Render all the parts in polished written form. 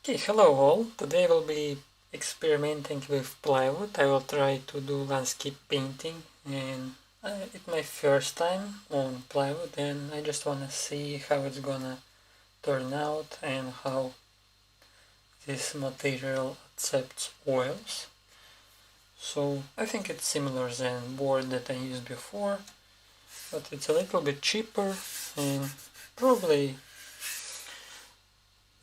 Okay, hello all. Today we'll be experimenting with plywood. I will try to do landscape painting, and it's my first time on plywood, and I just wanna see how it's gonna turn out and how this material accepts oils. So I think it's similar than board that I used before, but it's a little bit cheaper and probably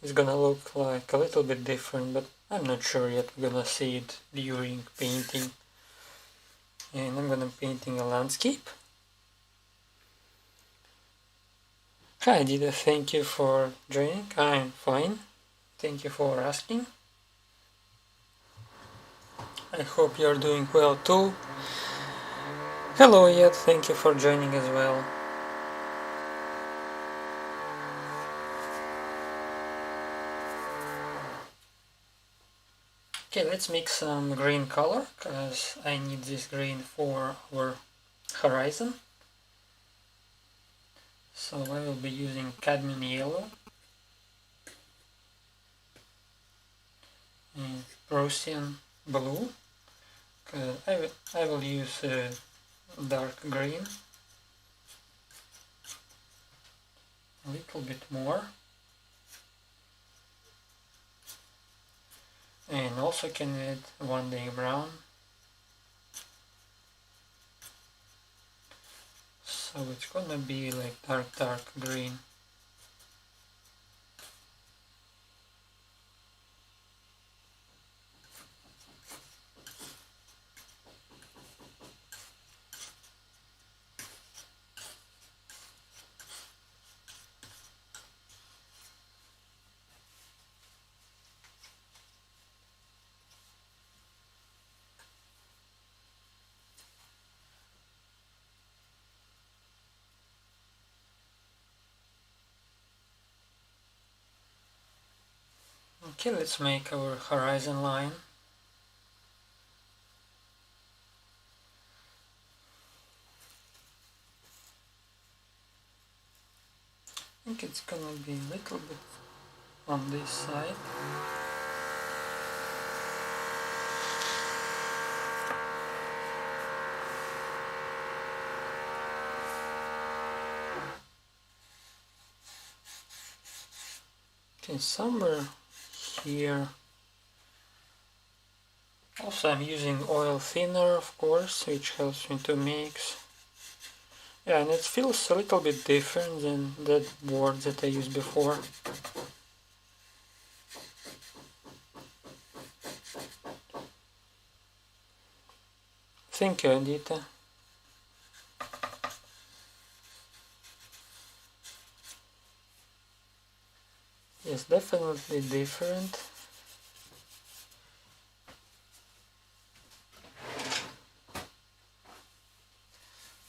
it's gonna look like a little bit different, but I'm not sure yet. We're gonna see it during painting. And I'm gonna painting a landscape. Hi Dida, thank you for joining. I'm fine. Thank you for asking. I hope you're doing well too. Hello yet, thank you for joining as well. Okay, let's mix some green color, because I need this green for our horizon. So I will be using cadmium yellow and Prussian blue. I will use dark green a little bit more, and also can add Vandyke brown. So it's gonna be like dark green. Okay, let's make our horizon line. I think it's gonna be a little bit on this side. Okay, somewhere here. Also I'm using oil thinner, of course, which helps me to mix. Yeah, and it feels a little bit different than that board that I used before. Thank you, Adita. Yes, definitely different.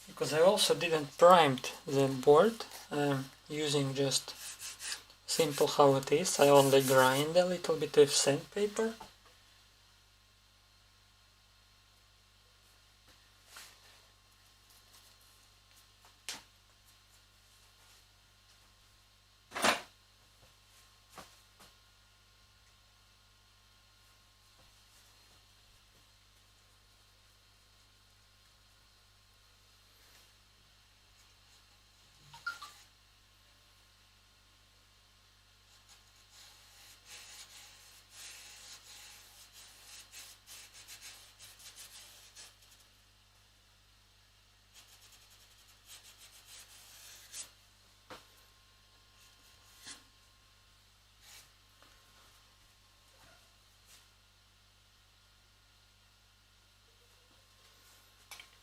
Because I also didn't primed the board. I'm using just simple how it is. I only grind a little bit with sandpaper.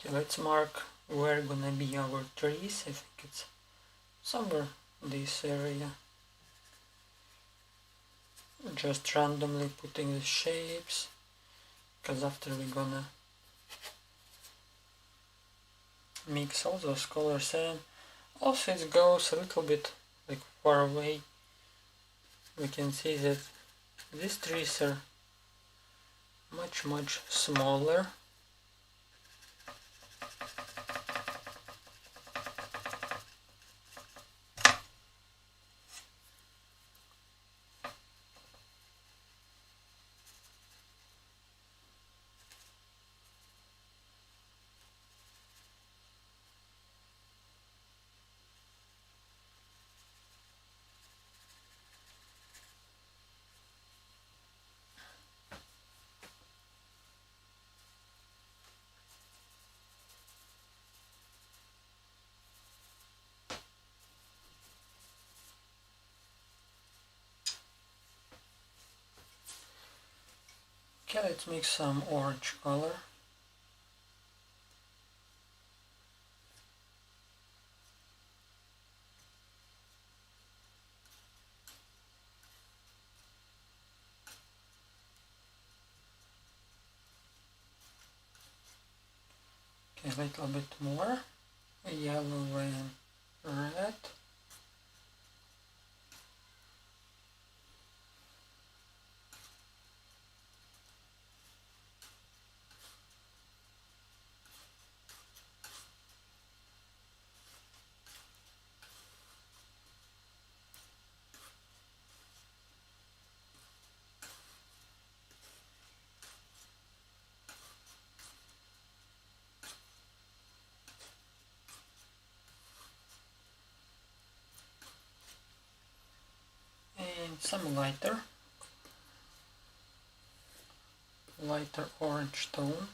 Okay, let's mark where gonna be our trees. I think it's somewhere in this area. Just randomly putting the shapes, because after we're gonna mix all those colors in. Also it goes a little bit like far away. We can see that these trees are much smaller. Okay, let's mix some orange color. Okay, a little bit more, yellow and red. And some lighter orange tone.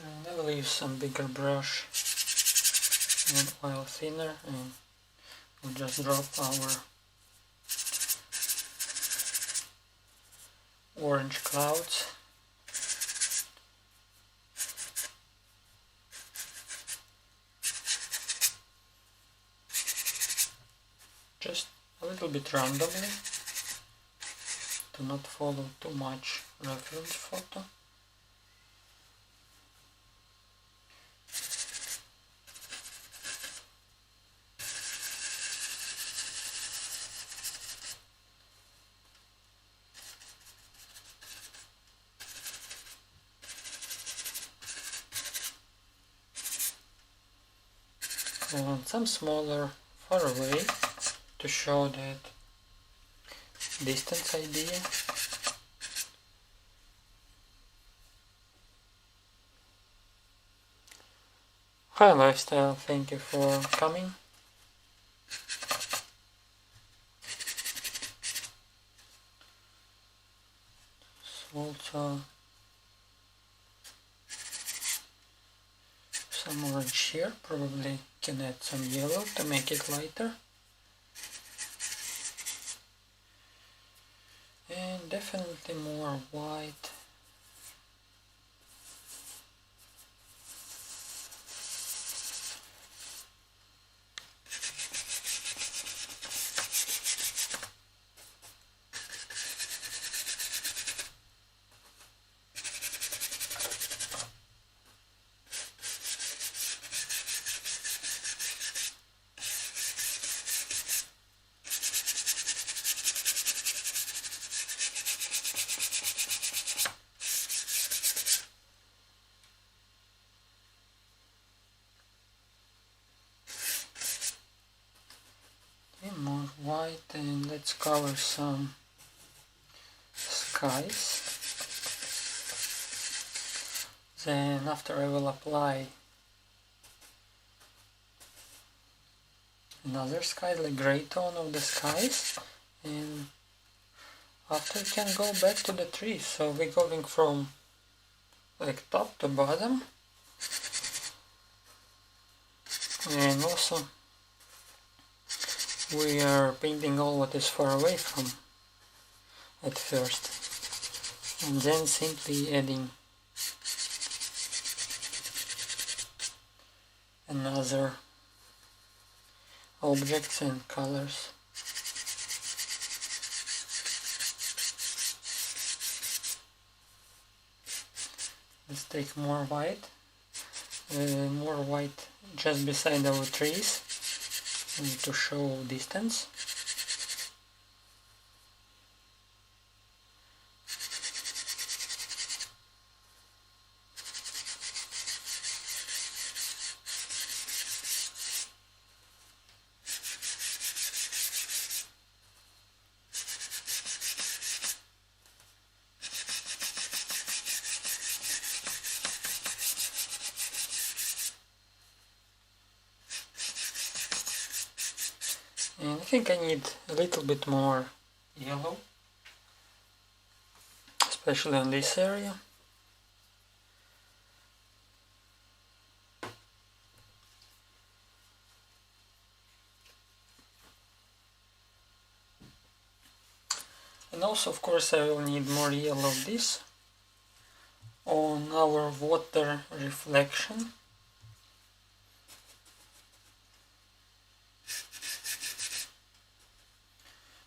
And I will use some bigger brush and oil thinner, and we'll just drop our orange clouds. Just a little bit randomly to not follow too much reference photo. And some smaller far away to show that distance idea. Hi Lifestyle, thank you for coming. So also some orange here, probably can add some yellow to make it lighter. And definitely more white. More white, and let's cover some skies. Then after I will apply another sky, like gray tone of the skies, and after we can go back to the trees. So we're going from like top to bottom, and also we are painting all what is far away from at first, and then simply adding another objects and colors. Let's take more white just beside our trees to show distance. think I need a little bit more yellow, especially on this area. And also, of course, I will need more yellow of this on our water reflection.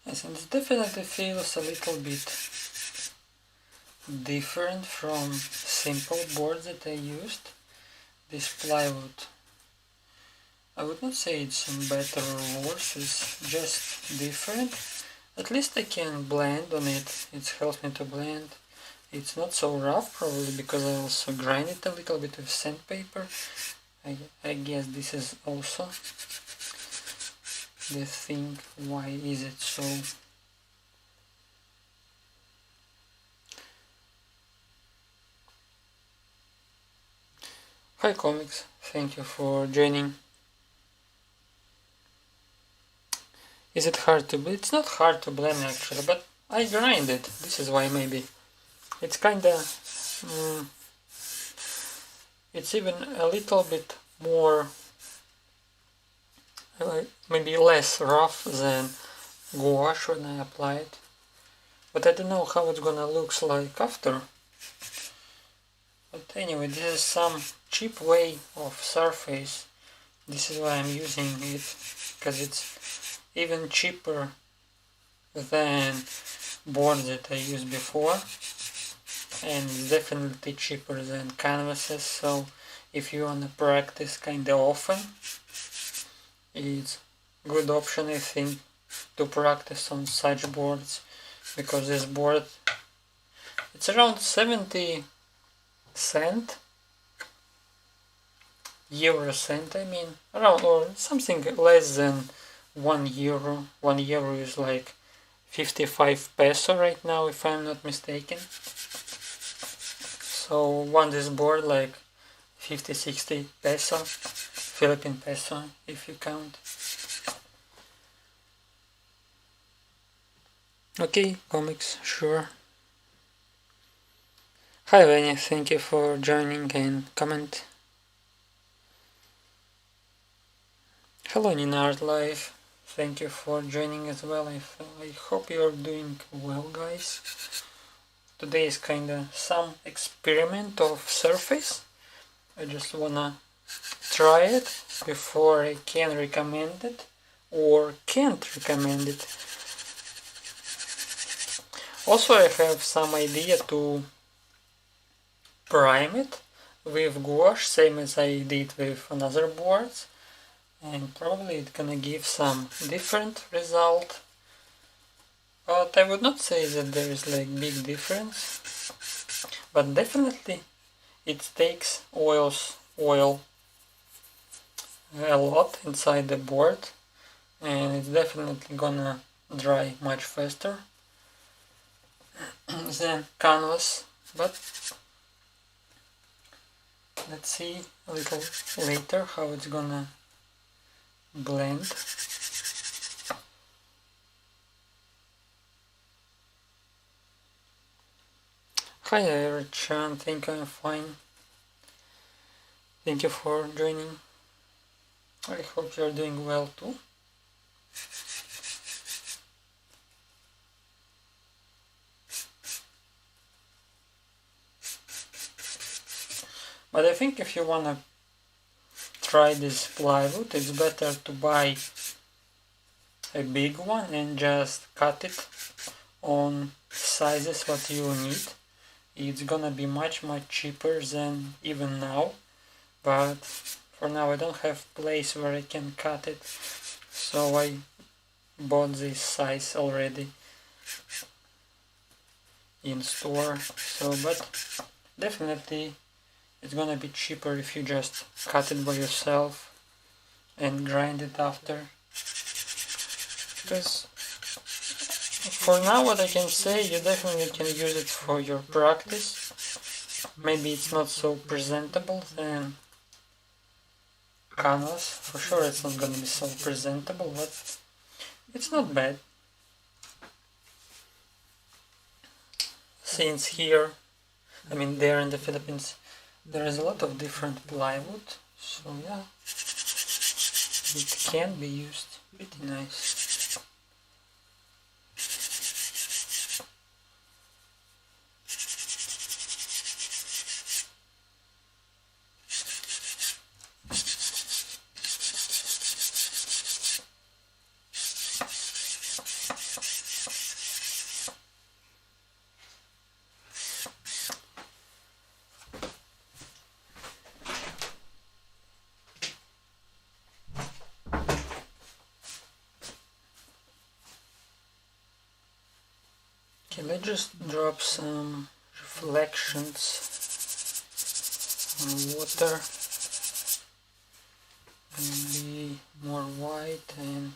Yes, and it definitely feels a little bit different from simple boards that I used. This plywood, I would not say it's better or worse, it's just different. At least I can blend on it, it helps me to blend. It's not so rough, probably because I also grind it a little bit with sandpaper. I guess this is also the thing, why is it so. Hi Comics, thank you for joining. Is it hard to blend? It's not hard to blend actually, but I grind it. This is why maybe. It's kinda... it's even a little bit more... maybe less rough than gouache when I apply it. But I don't know how it's gonna look like after. But anyway, this is some cheap way of surface. This is why I'm using it, because it's even cheaper than boards that I used before, and it's definitely cheaper than canvases. So if you want to practice kinda often, it's a good option, I think, to practice on such boards, because this board, it's around 70 cent, euro cent, I mean, around, or something less than 1 euro. 1 euro is like 55 peso right now, if I'm not mistaken. So one this board like 50-60 peso, Philippine peso if you count. Okay, Comics, sure. Hi Vanny, thank you for joining and comment. Hello Nina Art Life, thank you for joining as well. I hope you're doing well, guys. Today is kinda some experiment of surface. I just wanna try it before I can recommend it or can't recommend it. Also, I have some idea to prime it with gouache, same as I did with another boards, and probably it's gonna give some different result. But I would not say that there is like big difference, but definitely it takes oil a lot inside the board, and it's definitely gonna dry much faster than canvas. But let's see a little later how it's gonna blend. Hi Erichan, think I'm fine. Thank you for joining. I hope you're doing well too. But I think if you wanna try this plywood, it's better to buy a big one and just cut it on sizes what you need. It's gonna be much cheaper than even now, but for now I don't have place where I can cut it, so I bought this size already in store. So, but definitely it's gonna be cheaper if you just cut it by yourself and grind it after. Because for now what I can say, you definitely can use it for your practice. Maybe it's not so presentable than canvas. For sure it's not gonna be so presentable, but it's not bad. Since here, I mean there in the Philippines, there is a lot of different plywood, so yeah, it can be used. Pretty nice. Okay, let's just drop some reflections on water, maybe more white, and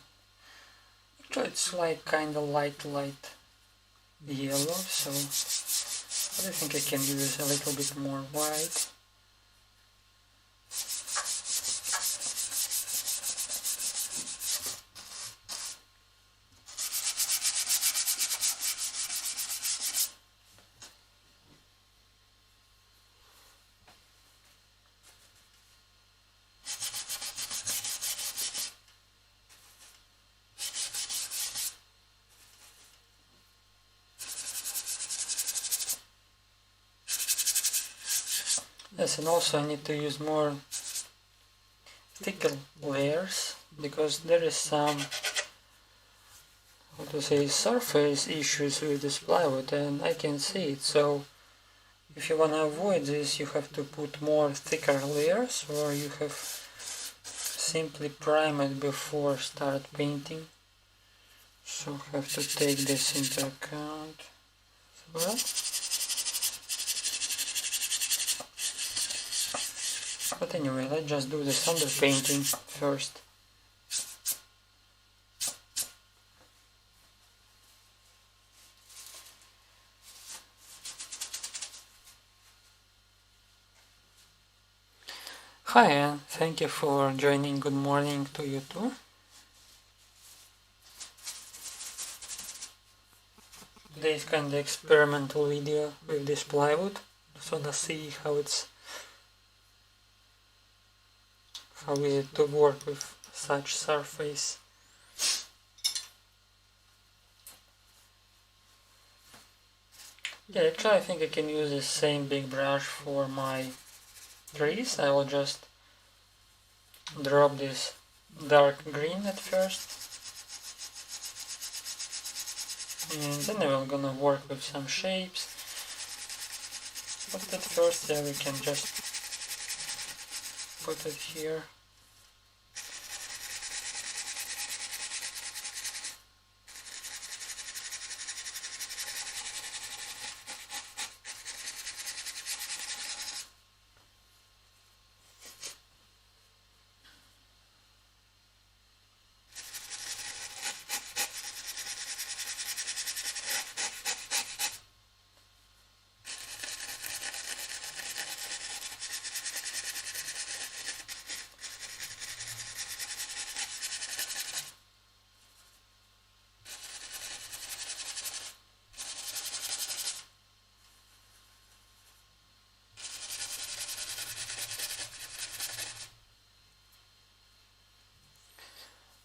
actually it's like kind of light yellow, so I think I can use a little bit more white. Yes, and also I need to use more thicker layers because there is some, how to say, surface issues with this plywood, and I can see it. So if you want to avoid this, you have to put more thicker layers, or you have simply prime it before start painting. So have to take this into account as well. But anyway, let's just do this underpainting first. Hi, and thank you for joining. Good morning to you too. Today's kind of experimental video with this plywood. Just wanna see how is it to work with such surface. Yeah, actually I think I can use the same big brush for my trees. I will just drop this dark green at first, and then I'm gonna work with some shapes. But at first, yeah, we can just put it here.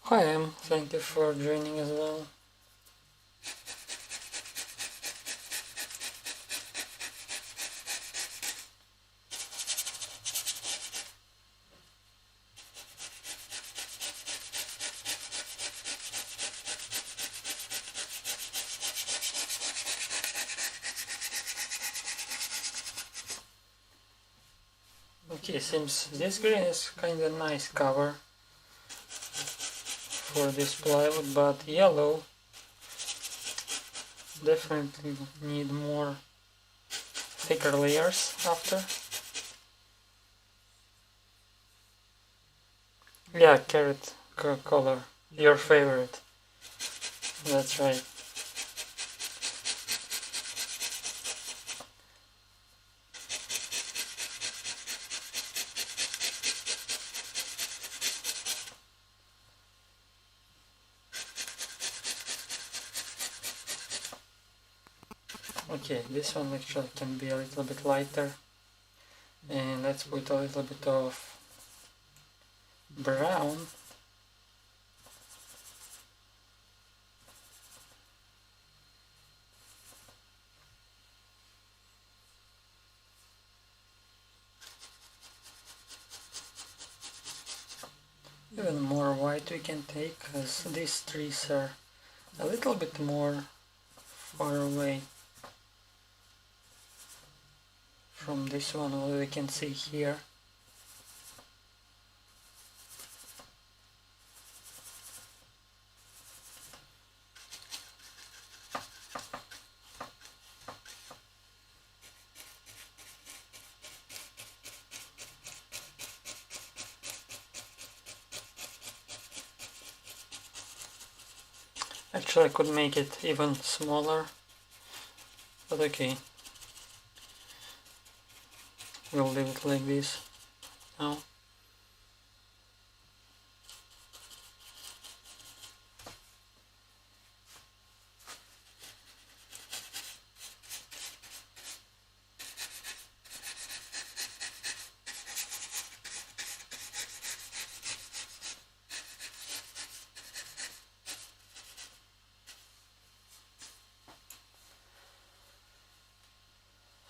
Hi, thank you for joining as well. Okay, seems this green is kind of nice cover for this plywood, but yellow definitely need more thicker layers after. Yeah, carrot color, your favorite. That's right. Okay, this one actually can be a little bit lighter. And let's put a little bit of brown. Even more white we can take, as these trees are a little bit more far away from this one, what we can see here. Actually, I could make it even smaller, but okay. We'll leave it like this now.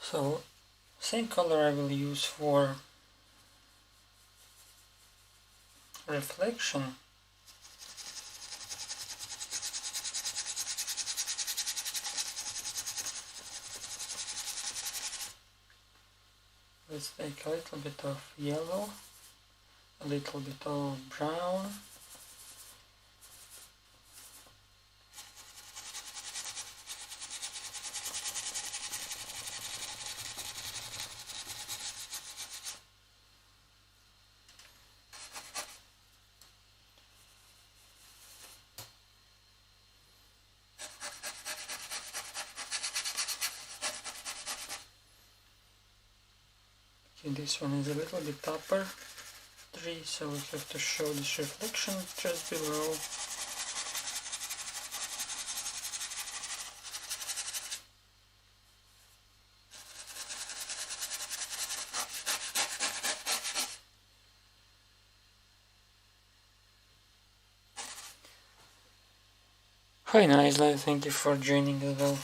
So, same color I will use for reflection. Let's take a little bit of yellow, a little bit of brown, this one is a little bit upper tree, so we have to show this reflection just below. Hi Nigel, thank you for joining as well.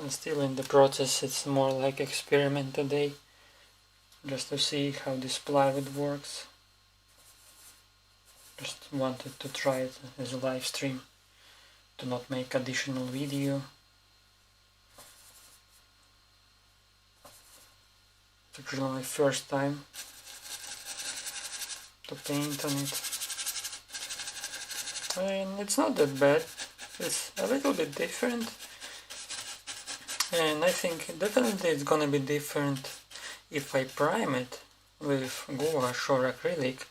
I'm still in the process, it's more like experiment today, just to see how this plywood works. Just wanted to try it as a live stream, to not make additional video. It's actually my first time to paint on it. And it's not that bad, it's a little bit different. And I think definitely it's gonna be different if I prime it with gouache or acrylic,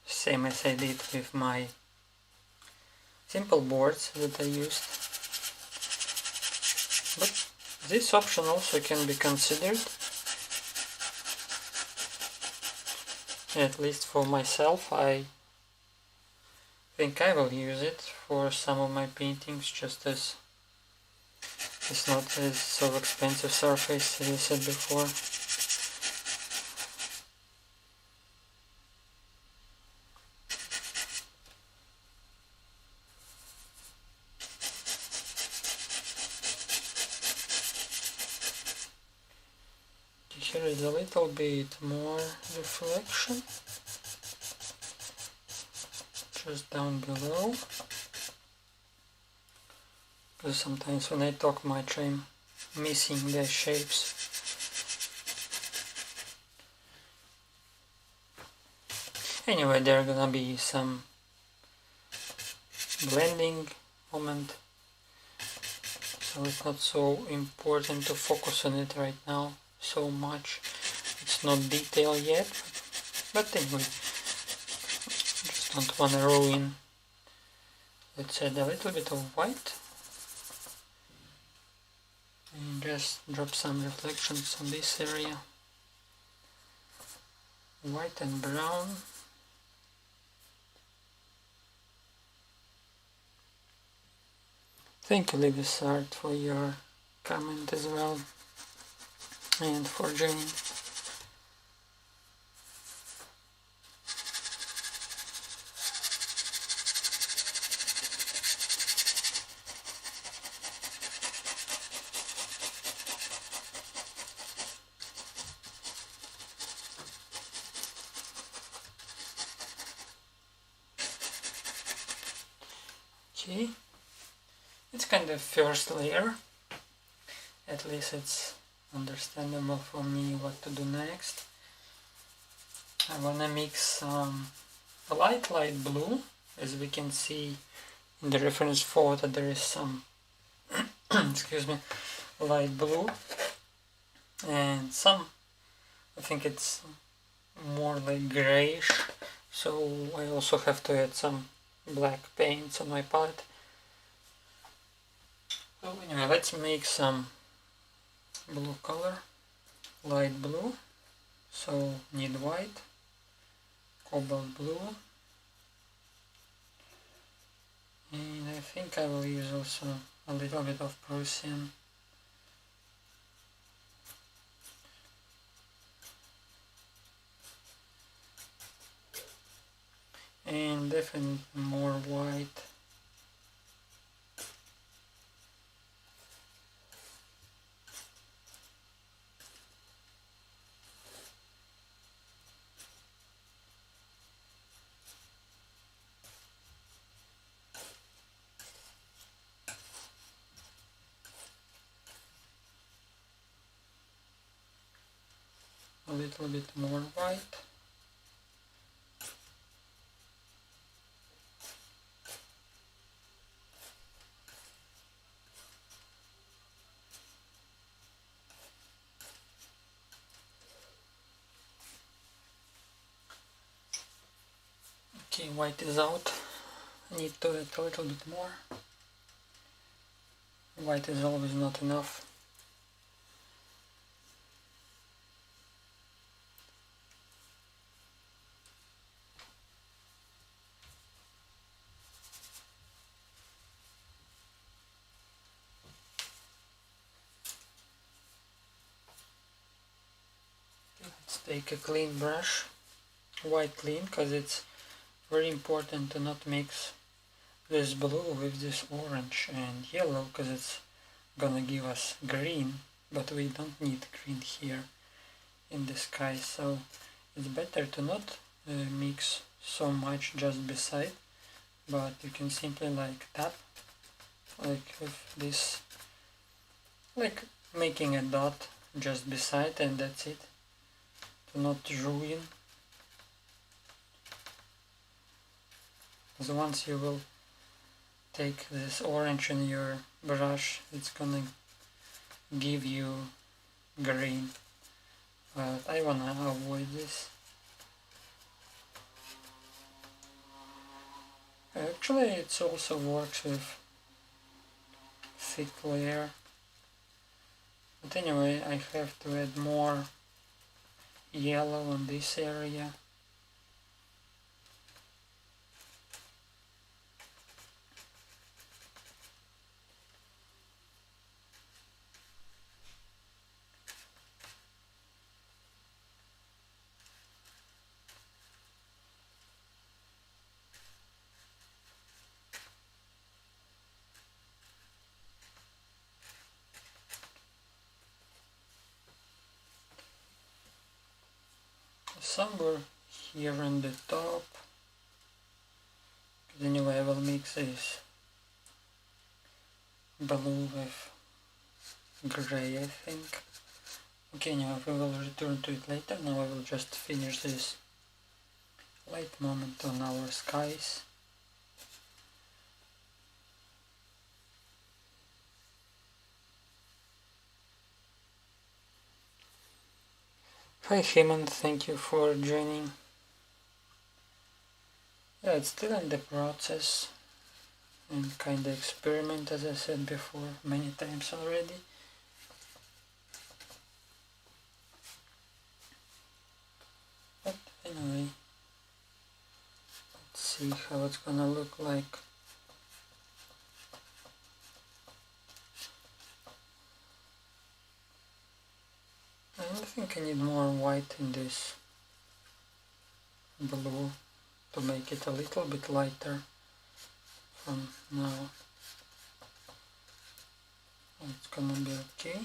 same as I did with my simple boards that I used. But this option also can be considered, at least for myself. I think I will use it for some of my paintings, just as it's not as so expensive surface as I said before. Here is a little bit more reflection, just down below, because sometimes when I talk much I'm missing the shapes. Anyway, there are gonna be some blending moment, so it's not so important to focus on it right now so much. It's not detail yet, but anyway, just don't want to ruin. Let's add a little bit of white and just drop some reflections on this area, white and brown. Thank you, Libisart, for your comment as well, and for joining. Okay, it's kind of first layer, at least it's understandable for me what to do next. I wanna mix a light blue. As we can see in the reference photo, there is some excuse me, light blue, and some, I think it's more like grayish, so I also have to add some black paints on my palette. So anyway, let's make some blue color, light blue. So need white, cobalt blue, and I think I will use also a little bit of Prussian. And definitely more white. A little bit more white. Okay, white is out. I need to add a little bit more. White is always not enough. Let's take a clean brush, white clean, because it's very important to not mix this blue with this orange and yellow, because it's gonna give us green, but we don't need green here in the sky, so it's better to not mix so much just beside, but you can simply like tap, like with this, like making a dot just beside, and that's it, to not ruin. Because once you will take this orange in your brush, it's gonna give you green, but I wanna avoid this. Actually, it also works with thick layer, but anyway, I have to add more yellow in this area. Somewhere here on the top. Anyway, I will mix this blue with gray, I think. Okay, now we will return to it later. Now I will just finish this light moment on our skies. Hi Heyman, thank you for joining. Yeah, it's still in the process and kind of experiment, as I said before many times already. But anyway, let's see how it's gonna look like. I think I need more white in this blue to make it a little bit lighter from now. It's gonna be okay.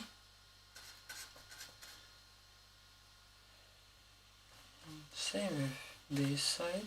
And same with this side.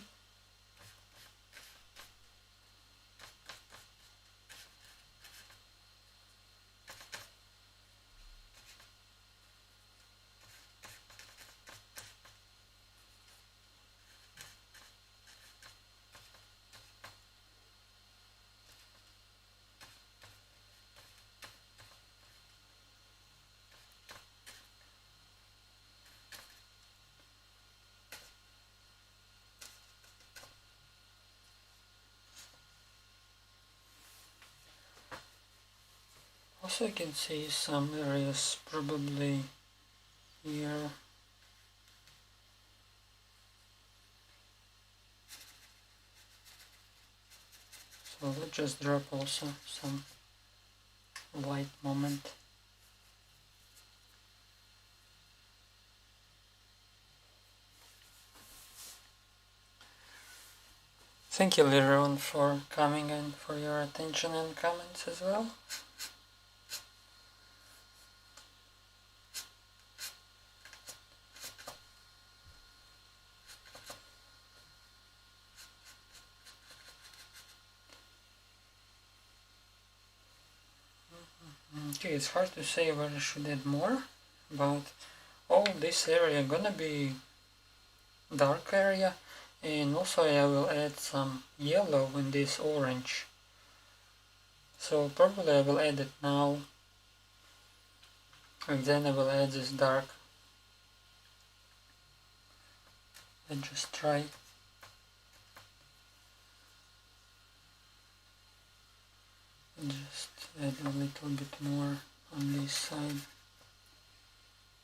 Also, I can see some areas probably here. So let's just drop also some white moment. Thank you everyone for coming and for your attention and comments as well. Okay, it's hard to say where I should add more, but all this area gonna be dark area, and also I will add some yellow in this orange. So probably I will add it now, and then I will add this dark. And just try. Just add a little bit more on this side.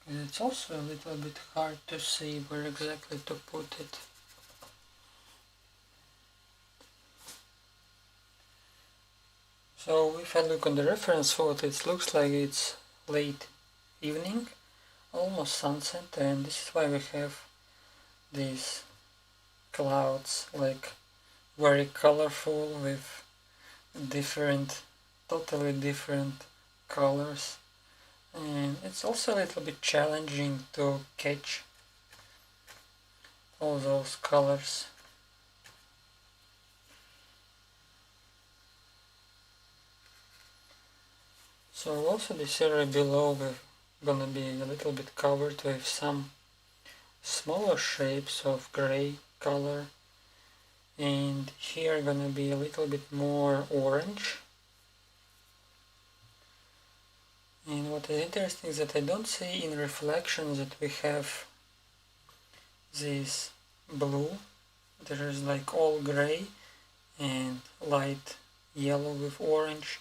And it's also a little bit hard to see where exactly to put it. So if I look on the reference photo, it looks like it's late evening, almost sunset, and this is why we have these clouds, like very colorful with totally different colors, and it's also a little bit challenging to catch all those colors. So also this area below we're gonna be a little bit covered with some smaller shapes of gray color, and here gonna be a little bit more orange. And what is interesting is that I don't see in reflections that we have this blue. There is like all gray and light yellow with orange.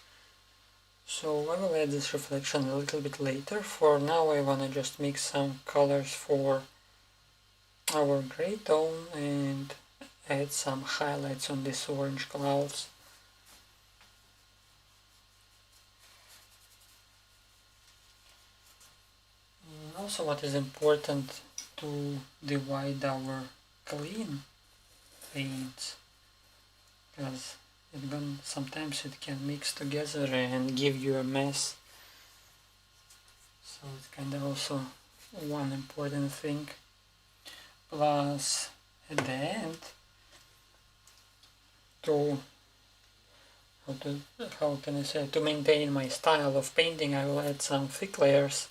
So I will add this reflection a little bit later. For now I wanna just mix some colors for our gray tone and add some highlights on these orange clouds. And also what is important to divide our clean paints, because sometimes it can mix together and give you a mess. So it's kind of also one important thing. Plus at the end, to maintain my style of painting, I will add some thick layers,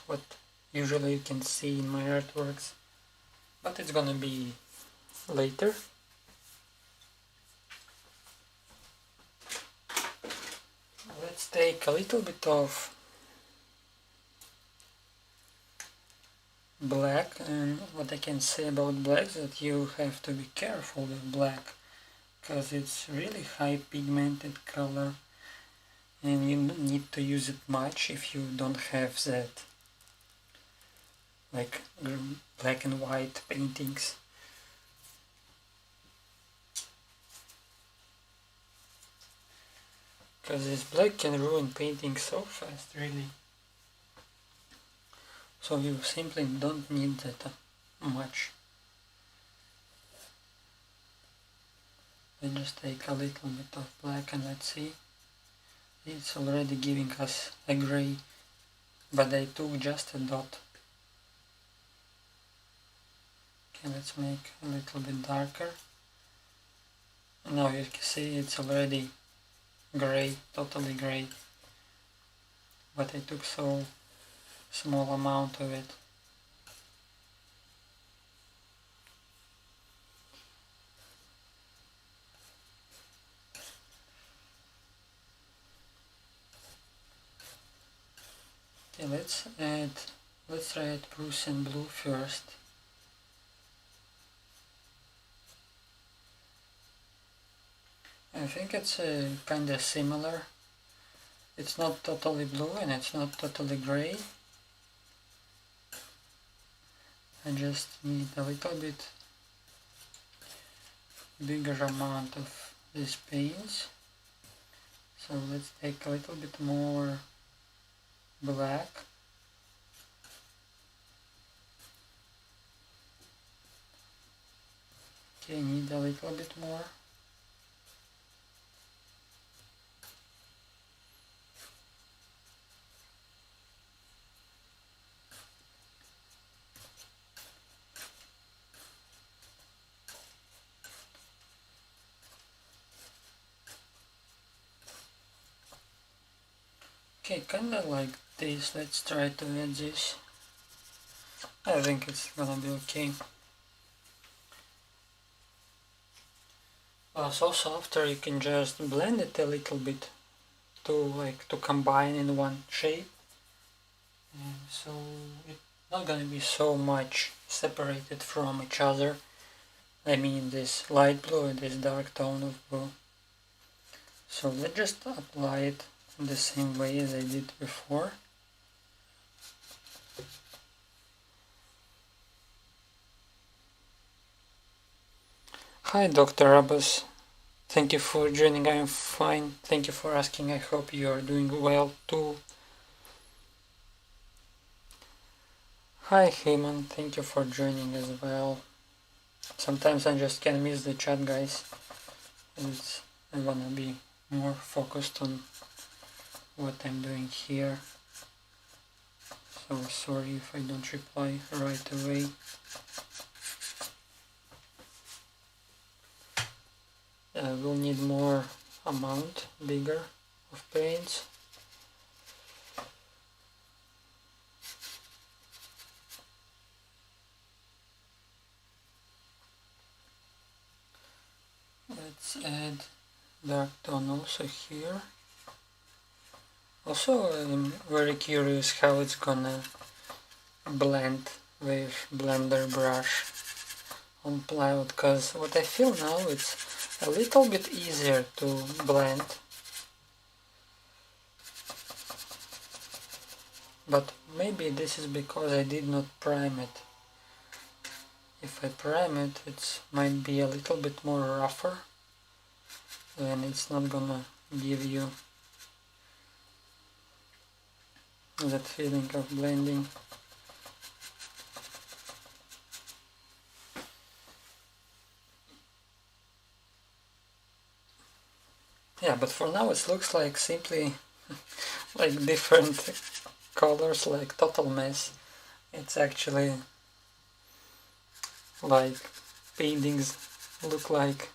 what usually you can see in my artworks, but it's gonna be later. Let's take a little bit of black, and what I can say about black is that you have to be careful with black, because it's really high pigmented color and you don't need to use it much if you don't have that like black and white paintings. Because this black can ruin painting so fast, really. so you simply don't need that much. I just take a little bit of black and let's see. It's already giving us a gray, but I took just a dot. Okay, let's make a little bit darker. Now you can see it's already gray, totally gray, but I took so small amount of it. Okay, let's try Prussian blue first. I think it's kinda similar. It's not totally blue and it's not totally gray. I just need a little bit bigger amount of these paints. So let's take a little bit more black. Okay, need a little bit more. Okay, kinda like this. Let's try to add this. I think it's gonna be okay. So after you can just blend it a little bit to combine in one shape, and so it's not gonna be so much separated from each other. I mean this light blue and this dark tone of blue. So let's just apply it in the same way as I did before. Hi Dr. Abbas, thank you for joining. I am fine, thank you for asking. I hope you are doing well too. Hi Heyman, thank you for joining as well. Sometimes I just can miss the chat, guys. I wanna be more focused on what I'm doing here. So sorry if I don't reply right away. We'll need more amount, bigger, of paints. Let's add dark tone also here. Also, I'm very curious how it's gonna blend with blender brush on plywood, because what I feel now, it's a little bit easier to blend, but maybe this is because I did not prime it. If I prime it, it might be a little bit more rougher and it's not gonna give you that feeling of blending. Yeah, but for now it looks like simply like different colors, like total mess. It's actually like paintings look like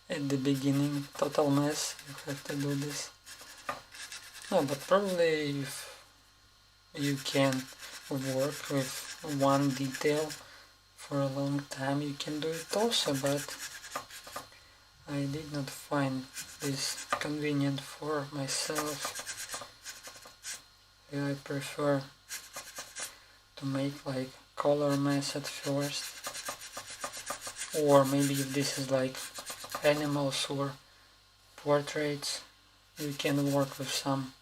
at the beginning, total mess. You have to do this. No, but probably if you can work with one detail for a long time, you can do it also, but I did not find this convenient for myself. I prefer to make like color mess at first, or maybe if this is like animals or portraits, you can work with some,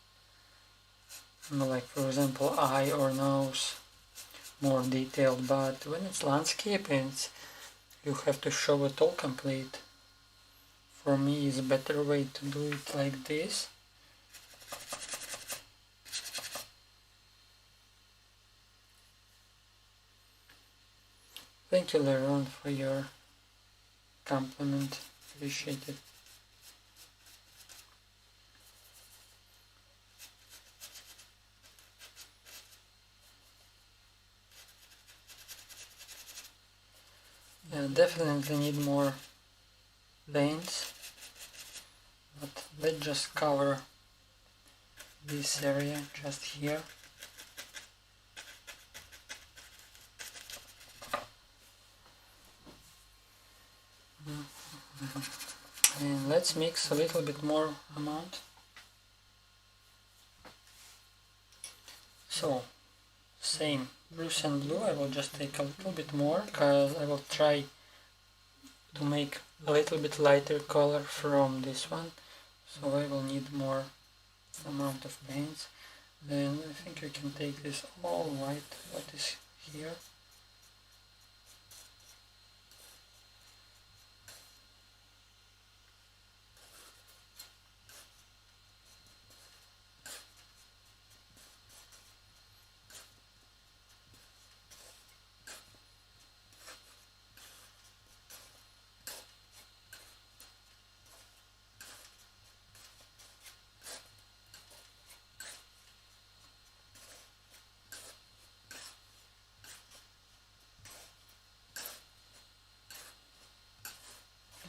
like for example eye or nose, more detailed. But when it's landscape, you have to show it all complete. For me, it's a better way to do it like this. Thank you, Leron, for your compliment. Appreciate it. Yeah, definitely need more paints, but let's just cover this area just here. And let's mix a little bit more amount. So, same Prussian blue, I will just take a little bit more because I will try to make a little bit lighter color from this one. So I will need more amount of paints. Then I think we can take this all white, what is here.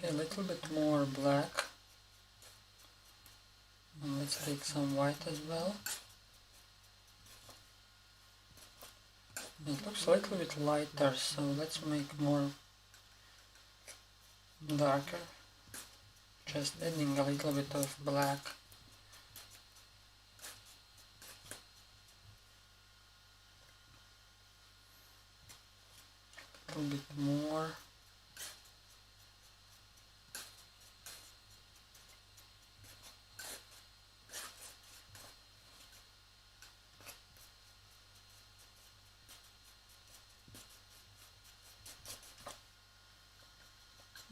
A little bit more black, and let's take some white as well. It looks a little bit lighter, so let's make more darker, just adding a little bit of black. A little bit more.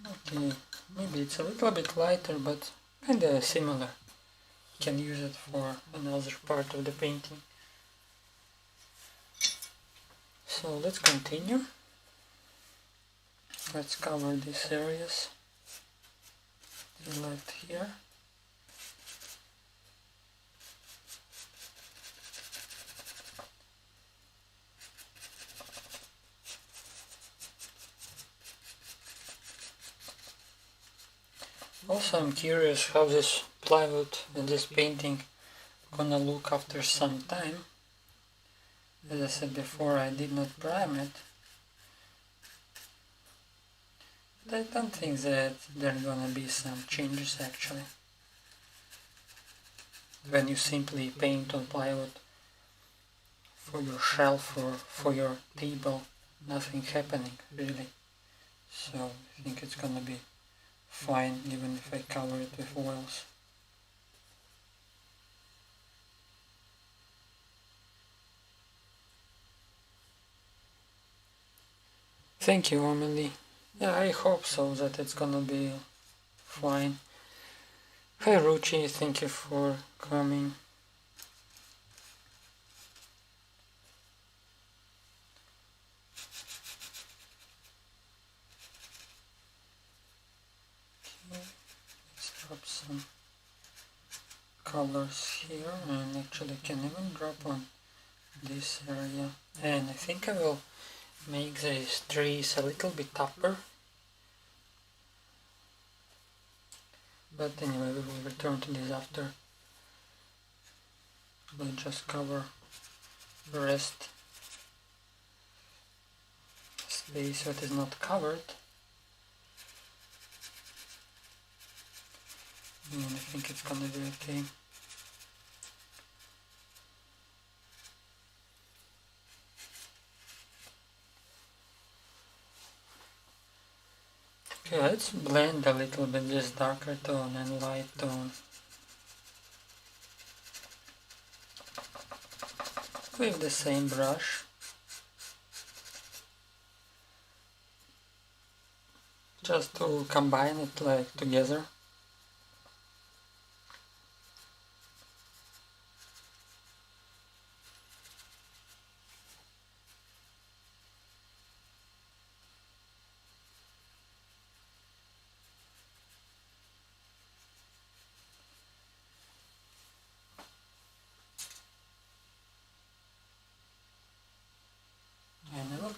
Okay, maybe it's a little bit lighter, but kinda similar. You can use it for another part of the painting. So let's continue. Let's cover these areas to the left here. Also, I'm curious how this plywood and this painting gonna look after some time. As I said before, I did not prime it. But I don't think that there are gonna be some changes actually. When you simply paint on plywood for your shelf or for your table, nothing happening really. So I think it's gonna be fine even if I cover it with oils. Thank you, Amelie. Yeah, I hope so that it's gonna be fine. Hi Ruchi, thank you for coming. Okay, let's drop some colors here, and actually can even drop on this area. And I think I will make these trees a little bit tougher. But anyway, we will return to this after. We'll just cover the rest space that is not covered. And I think it's gonna be okay. Okay, let's blend a little bit this darker tone and light tone with the same brush. Just to combine it like together.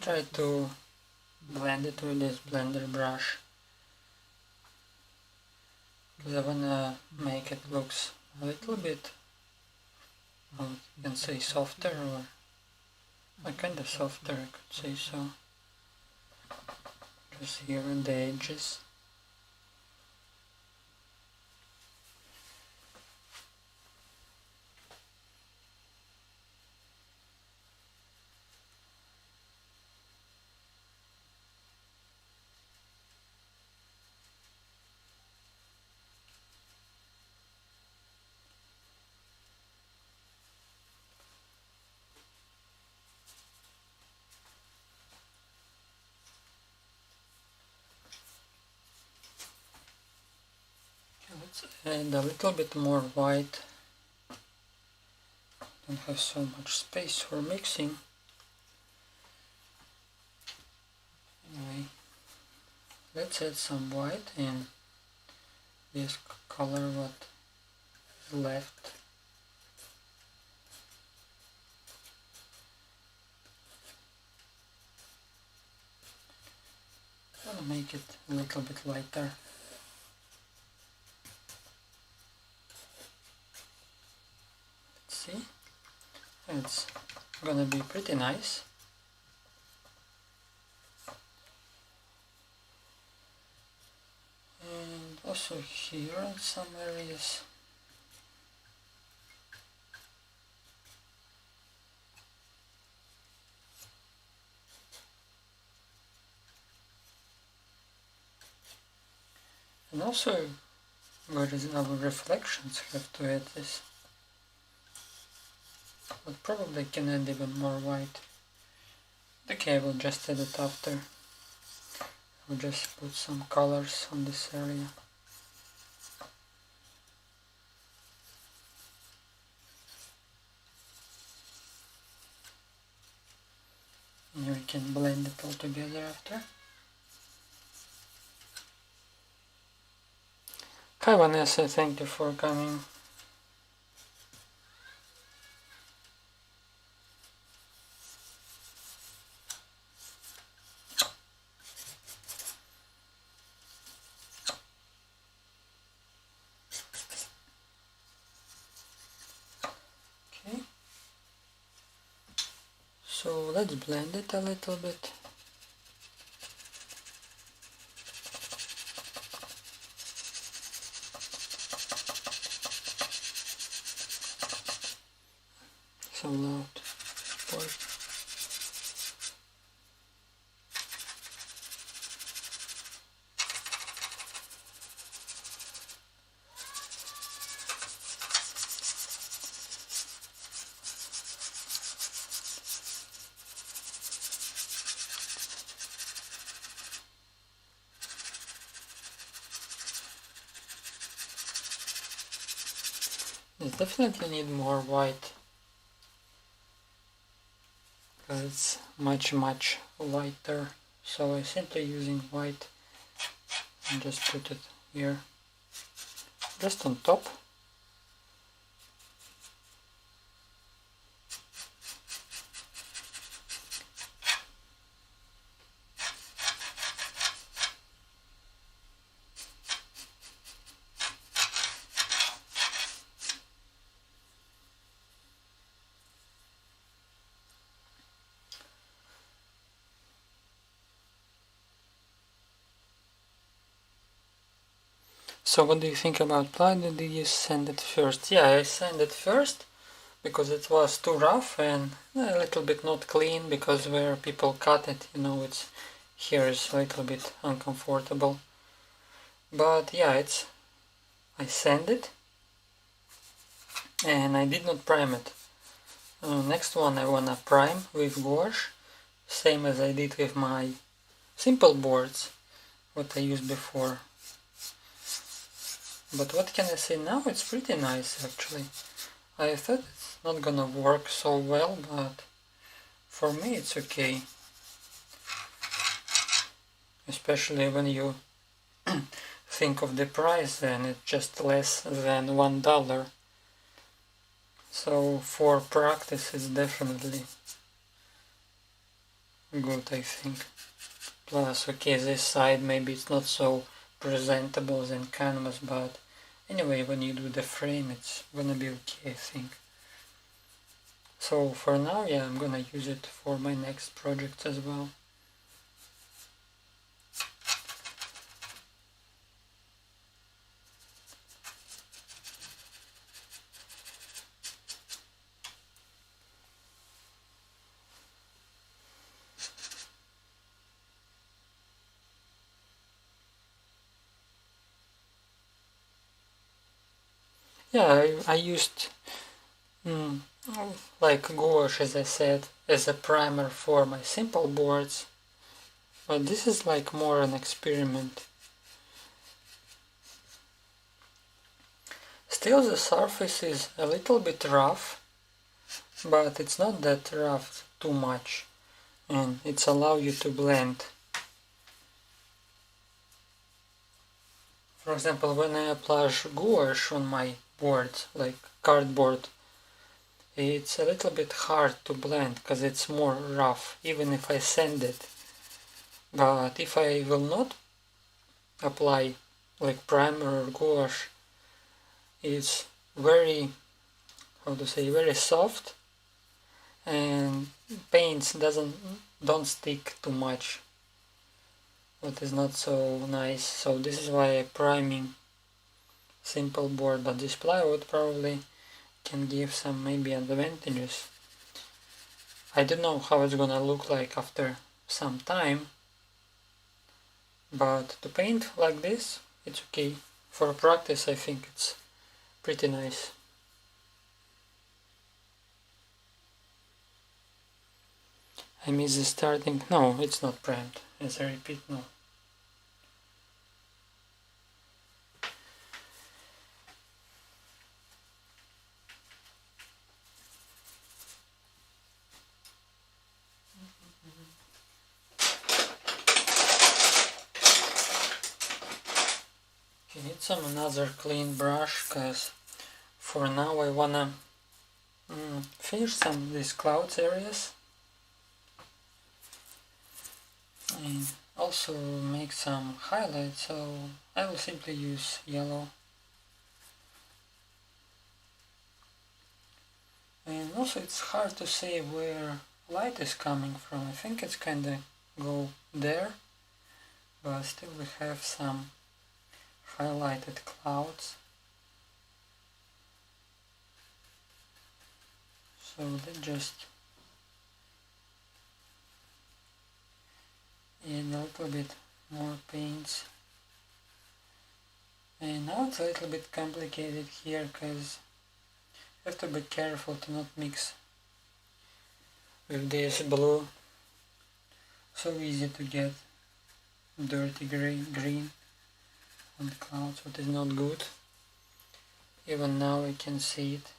try to blend it with this blender brush because I wanna make it looks a little bit, well, you can say softer, or kind of softer, I could say so. Just here on the edges. Let's add a little bit more white. Don't have so much space for mixing. Anyway, let's add some white in this color what is left. I'm gonna make it a little bit lighter. See, it's gonna be pretty nice. And also here in some areas. And also where our reflections have to add this. But probably can add even more white. Okay, I will just add it after. I'll just put some colors on this area. And we can blend it all together after. Hi Vanessa, thank you for coming. So let's blend it a little bit. So loud. Boy. Definitely need more white because it's much lighter, so I'm simply using white and just put it here just on top. So what do you think about plywood? Did you sand it first? Yeah, I sanded first because it was too rough and a little bit not clean, because where people cut it, you know, it's here is a little bit uncomfortable. But yeah, I sanded and I did not prime it. Next one I wanna prime with gouache, same as I did with my simple boards, what I used before. But what can I say now? It's pretty nice actually. I thought it's not gonna work so well, but for me it's okay. Especially when you think of the price, and it's just less than $1. So for practice it's definitely good, I think. Plus, okay, this side maybe it's not so presentable than canvas, but anyway, when you do the frame, it's gonna be okay, I think. So for now, yeah, I'm gonna use it for my next project as well. Yeah, I used like gouache, as I said, as a primer for my simple boards, but this is like more an experiment. Still, the surface is a little bit rough, but it's not that rough too much, and it's allow you to blend. For example, when I apply gouache on my board, like cardboard, it's a little bit hard to blend because it's more rough, even if I sand it. But if I will not apply like primer or gouache, it's very, how to say, very soft, and paints don't stick too much, what is not so nice. So this is why I'm priming simple board, but this plywood probably can give some maybe advantages. I don't know how it's gonna look like after some time, but to paint like this, it's okay. For practice, I think it's pretty nice. I miss the starting. No, it's not primed. As I repeat, no. Okay, need some another clean brush, cause for now I wanna finish some of these clouds areas and also make some highlights, so I will simply use yellow. And also it's hard to say where light is coming from. I think it's kinda go there, but still we have some highlighted clouds. So let's just add a little bit more paints. And now it's a little bit complicated here because you have to be careful to not mix with this blue. So easy to get dirty green on the clouds, what is not good. Even now I can see it.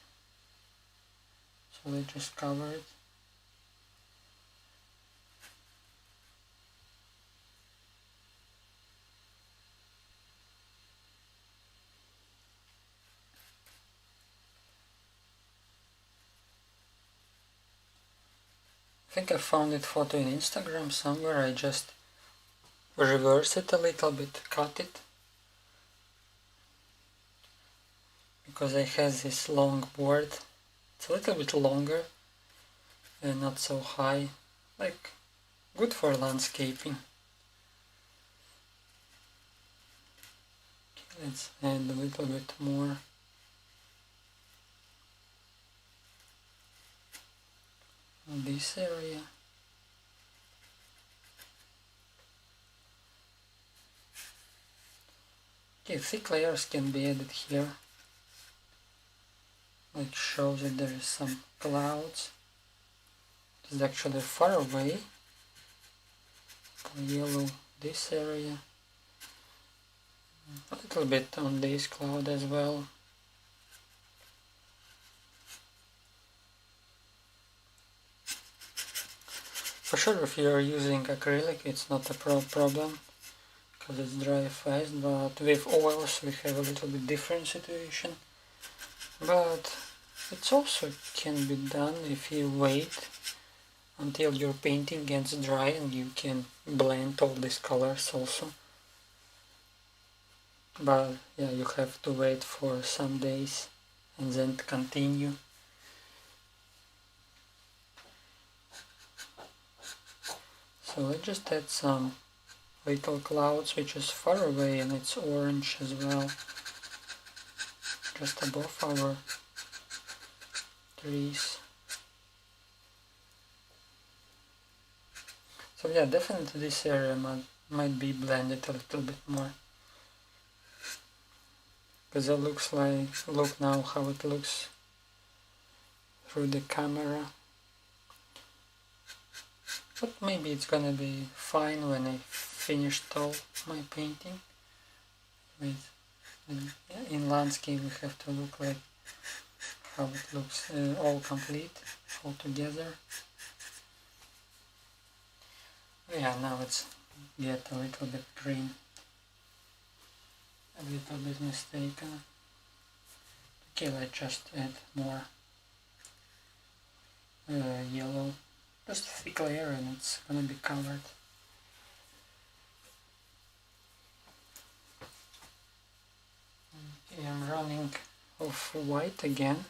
So let's just cover it. I think I found it photo in Instagram somewhere. I just reverse it a little bit, cut it, because I have this long board. It's a little bit longer and not so high, like good for landscaping. Okay, let's add a little bit more. On this area. Okay, thick layers can be added here. Like shows that there is some clouds. It is actually far away. Yellow this area. A little bit on this cloud as well. For sure, if you are using acrylic, it's not a problem because it's dry fast, but with oils we have a little bit different situation. But it also can be done if you wait until your painting gets dry and you can blend all these colors also. But yeah, you have to wait for some days and then continue. So let's just add some little clouds which is far away and it's orange as well, just above our trees. So yeah, definitely this area might be blended a little bit more, because it looks like, look now how it looks through the camera. But maybe it's gonna be fine when I finished all my painting. In landscape we have to look like how it looks all complete, all together. Yeah, now it's get a little bit green, a little bit mistaken. Okay, let's just add more yellow, just a thick layer and it's gonna be covered. Okay, I'm running off white again.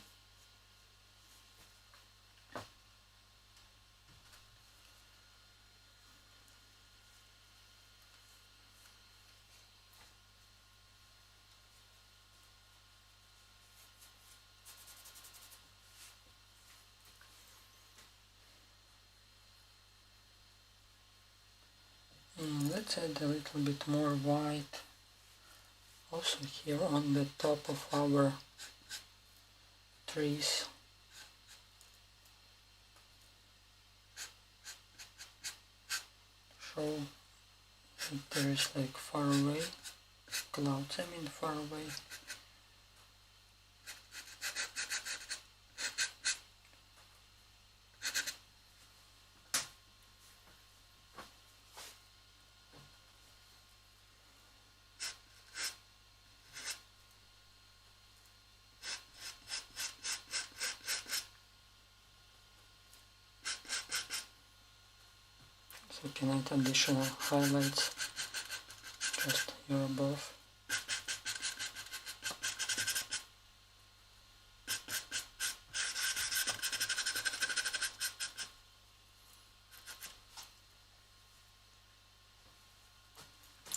And let's add a little bit more white also here on the top of our trees. Show that there is like far away clouds, far away. So you can add additional highlights just here above.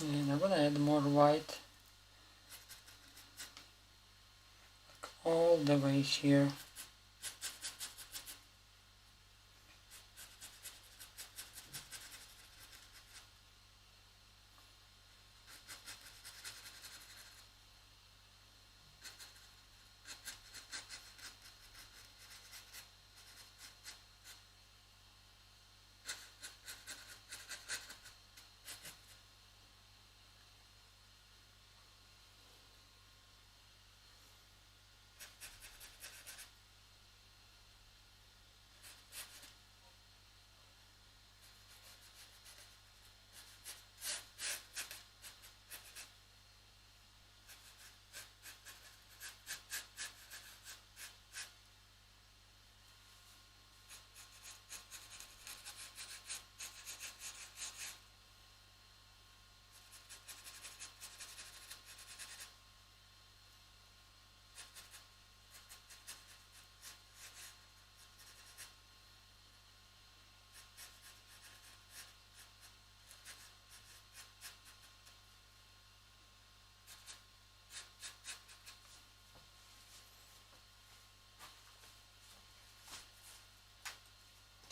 And I'm gonna add more white like all the way here.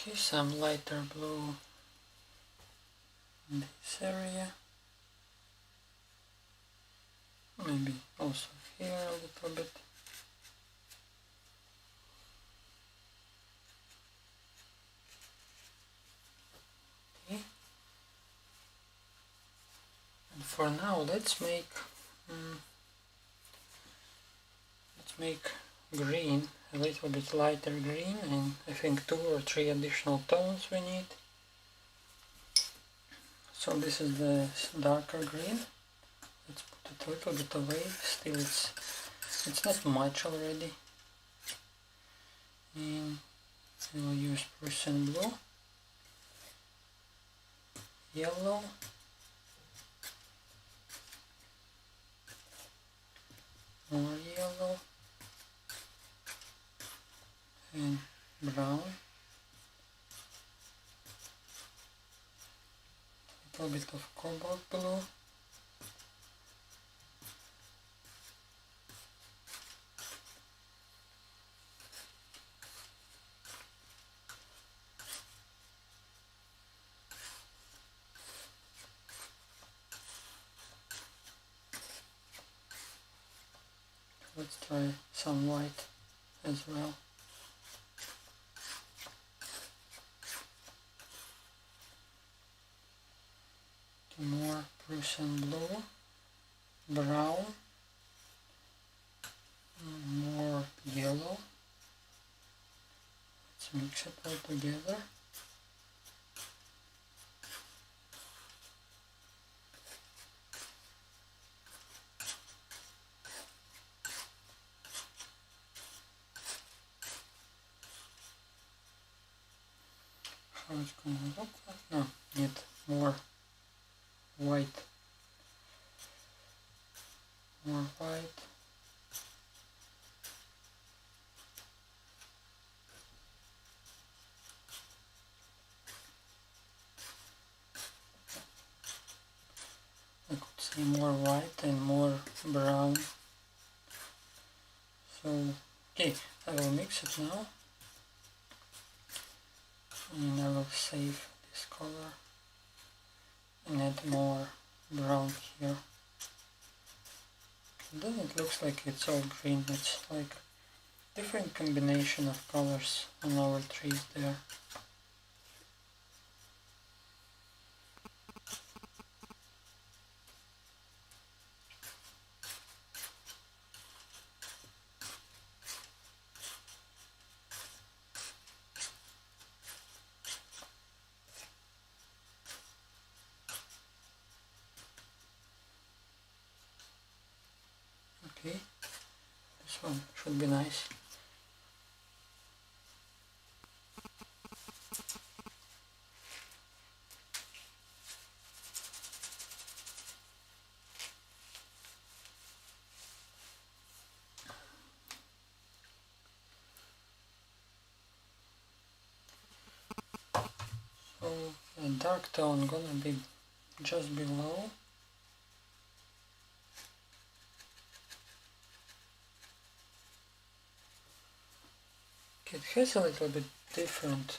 Okay, some lighter blue in this area. Maybe also here a little bit. Okay. And for now, let's make green a little bit lighter green, and I think 2 or 3 additional tones we need. So this is the darker green. Let's put it a little bit away. Still it's not much already. And I will use Prussian blue. yellow, more yellow, and brown, a little bit of cobalt blue, let's try some white as well. More Prussian blue, brown, more yellow. Let's mix it all together. How it's gonna look like? No, need more white. More white. I could say more white and more brown. So, okay, I will mix it now. And I will save this color and add more brown here. Then it looks like it's all green. It's like different combination of colors on our trees there. Okay, this one should be nice. So the dark tone gonna be just below. It has a little bit different,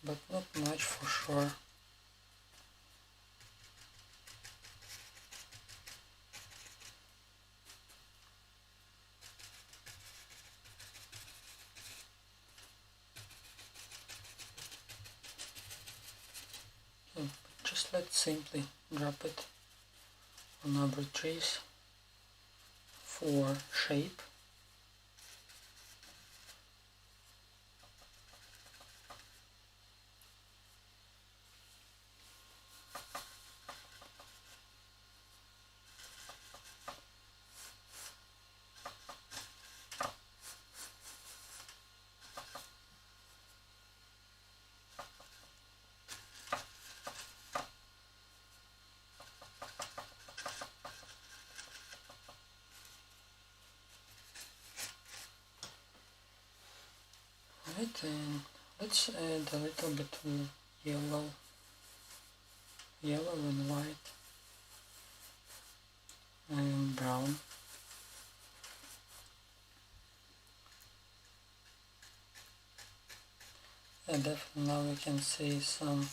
but not much for sure. Okay, just let's simply drop it on our trees for shape. Right, and let's add a little bit of yellow and white and brown. And definitely now we can see some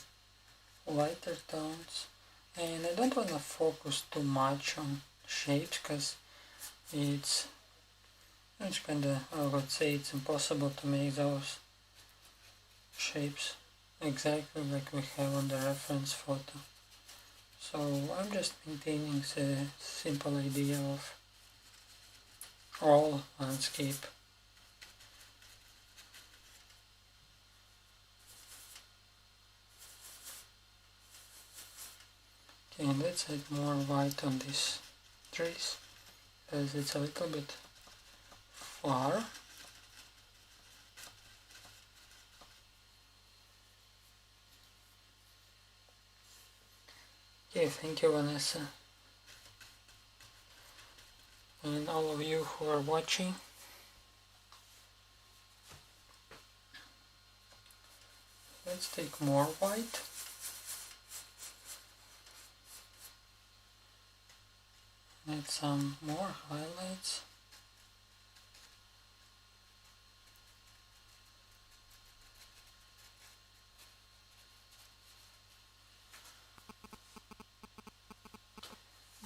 lighter tones, and I don't want to focus too much on shapes because it's kinda, I would say it's impossible to make those shapes exactly like we have on the reference photo. So I'm just maintaining the simple idea of all landscape. Okay, and let's add more white on these trees because it's a little bit far. Okay, thank you, Vanessa, and all of you who are watching. Let's take more white. Add some more highlights.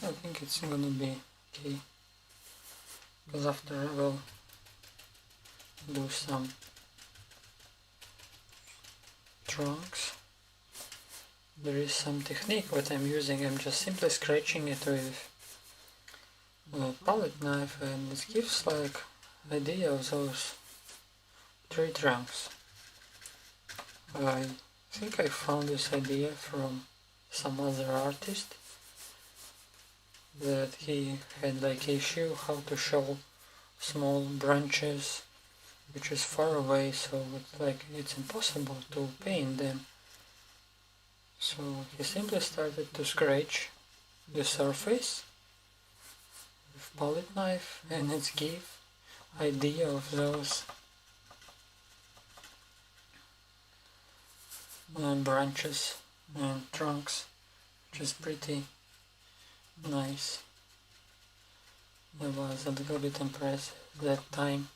I think it's gonna be okay, because after I will do some trunks. There is some technique what I'm using. I'm just simply scratching it with a palette knife, and it gives like idea of those tree trunks. I think I found this idea from some other artist, that he had like issue how to show small branches which is far away, so it's impossible to paint them. So he simply started to scratch the surface with palette knife, and it give idea of those branches and trunks, which is pretty nice. I was a little bit impressed that time.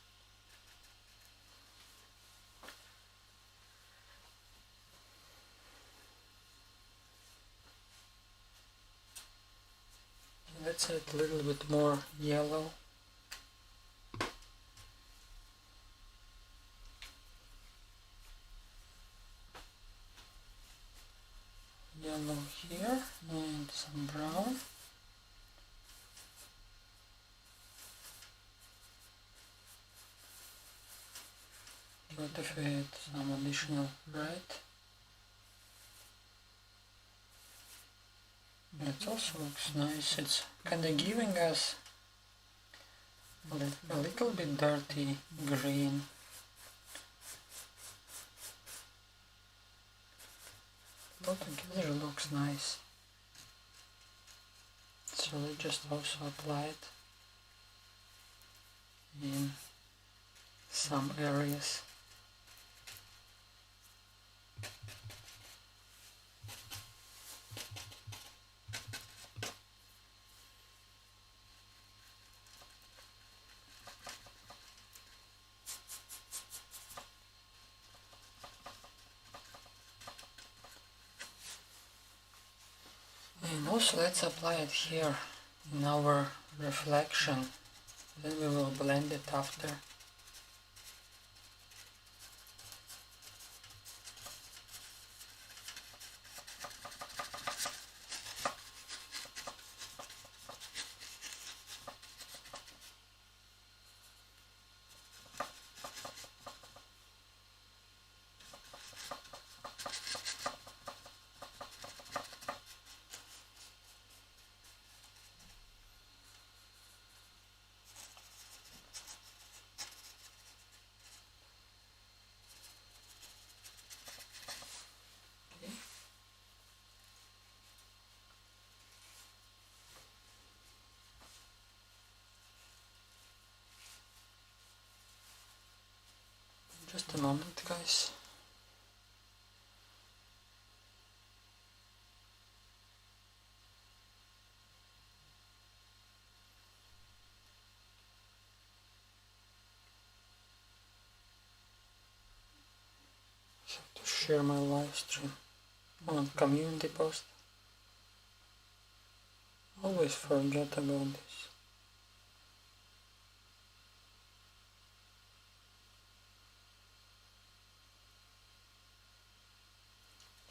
Let's add a little bit more yellow. Yellow here and some brown. What if we add some additional red? It also looks nice. It's kind of giving us a little bit dirty green. But together it looks nice. So let's just also apply it in some areas. And also let's apply it here in our reflection, then we will blend it after. Just a moment, guys. I have to share my live stream on community post. Always forget about this.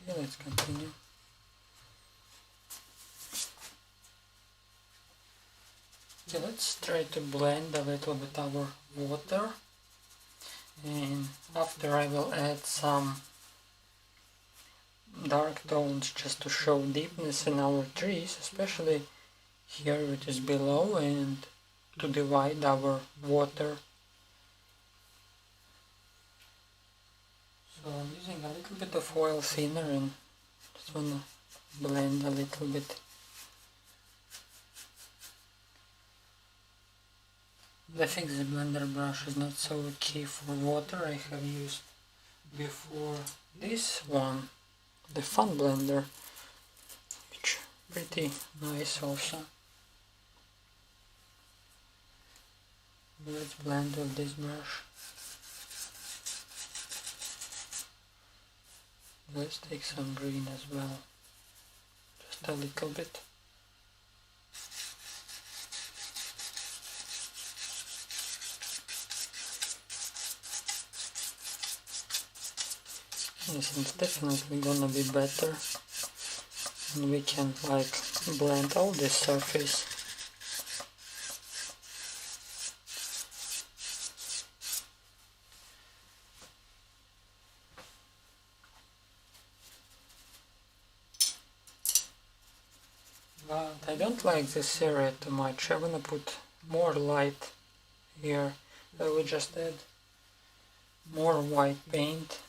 Okay, let's continue. Okay, let's try to blend a little bit our water, and after I will add some dark tones just to show deepness in our trees, especially here which is below, and to divide our water. So I'm using a little bit of oil thinner and just wanna blend a little bit. I think the blender brush is not so key for water. I have used before this one, the Fun Blender, which pretty nice also. Let's blend with this brush. Let's take some green as well, just a little bit. Yes, it's definitely gonna be better, and we can like blend all this surface. But I don't like this area too much. I wanna put more light here. I will just add more white paint,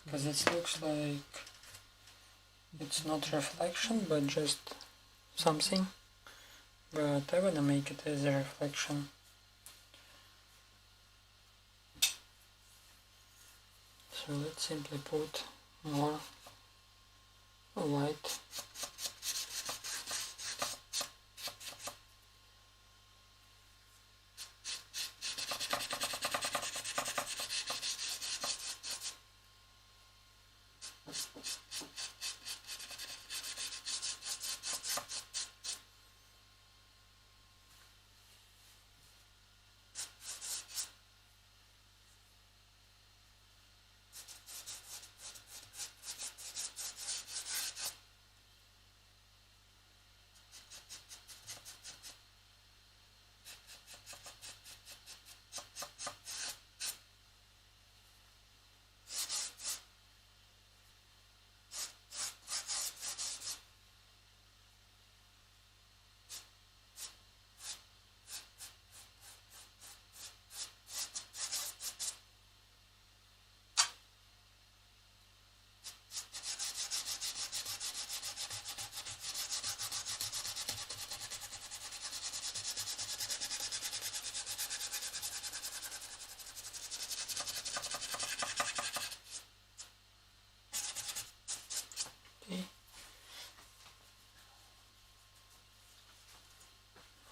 because it looks like it's not reflection but just something, but I wanna make it as a reflection. So let's simply put more white.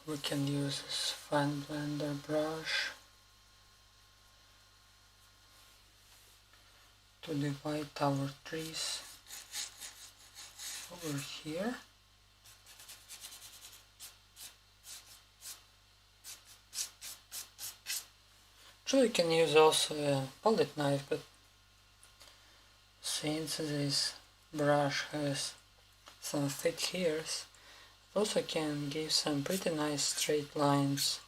We can use this Fun Blender brush to divide our trees over here. Actually, you can use also a palette knife, but since this brush has some thick hairs, it also can give some pretty nice straight lines.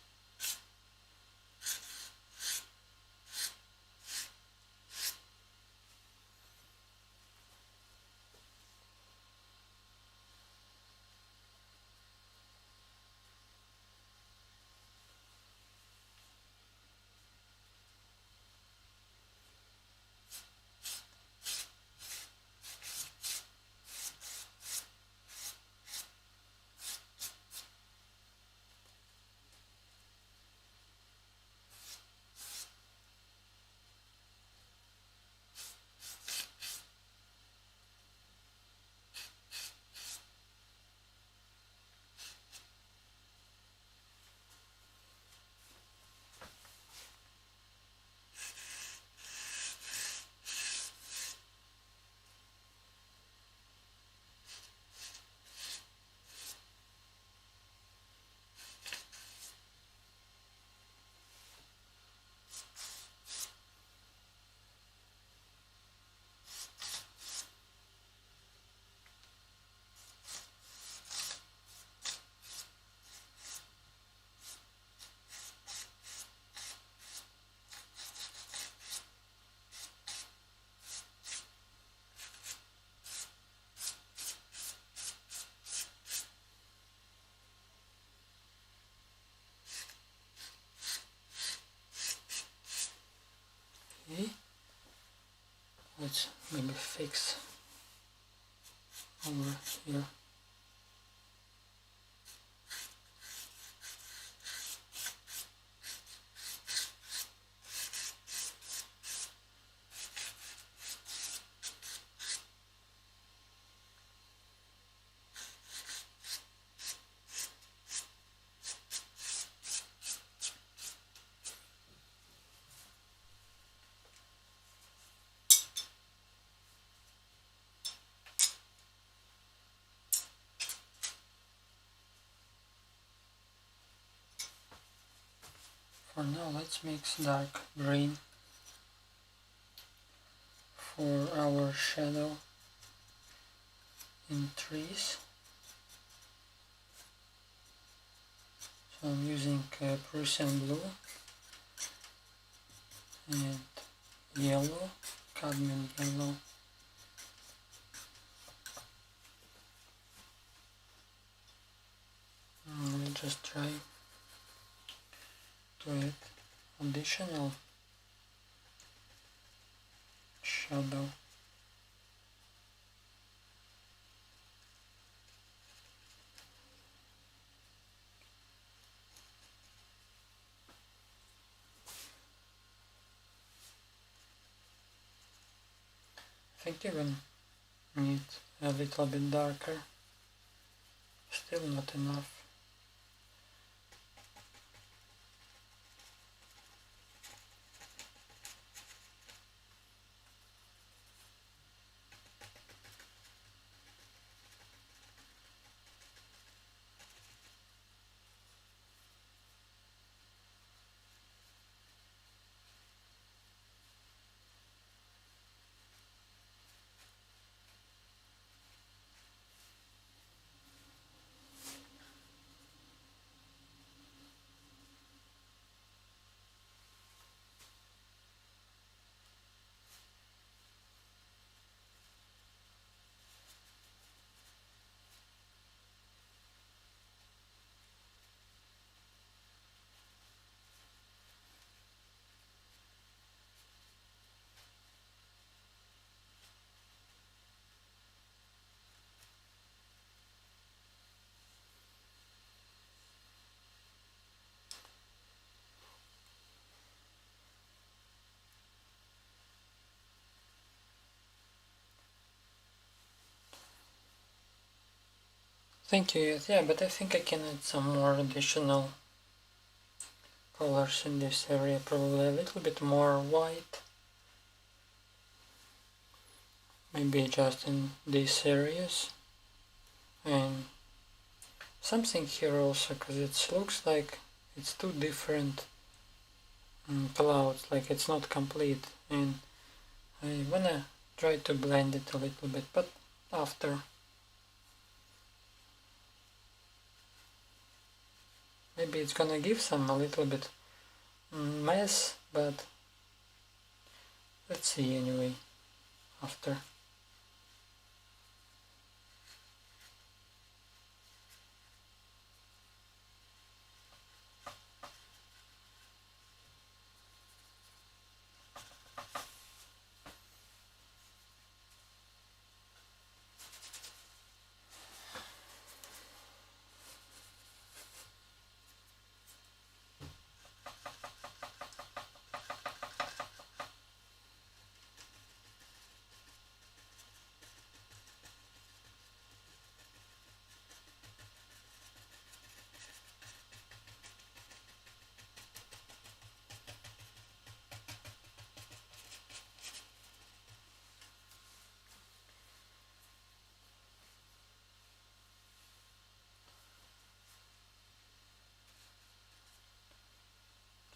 Okay. Let's maybe fix over here. For now, let's mix dark green for our shadow in trees. So I'm using Prussian blue and yellow, cadmium yellow. And I just try to add additional shadow. I think even need a little bit darker, still not enough. Thank you, yeah, but I think I can add some more additional colors in this area, probably a little bit more white, maybe just in these areas, and something here also, because it looks like it's two different clouds, like it's not complete, and I wanna try to blend it a little bit, but after. Maybe it's gonna give some a little bit mess, but let's see anyway after.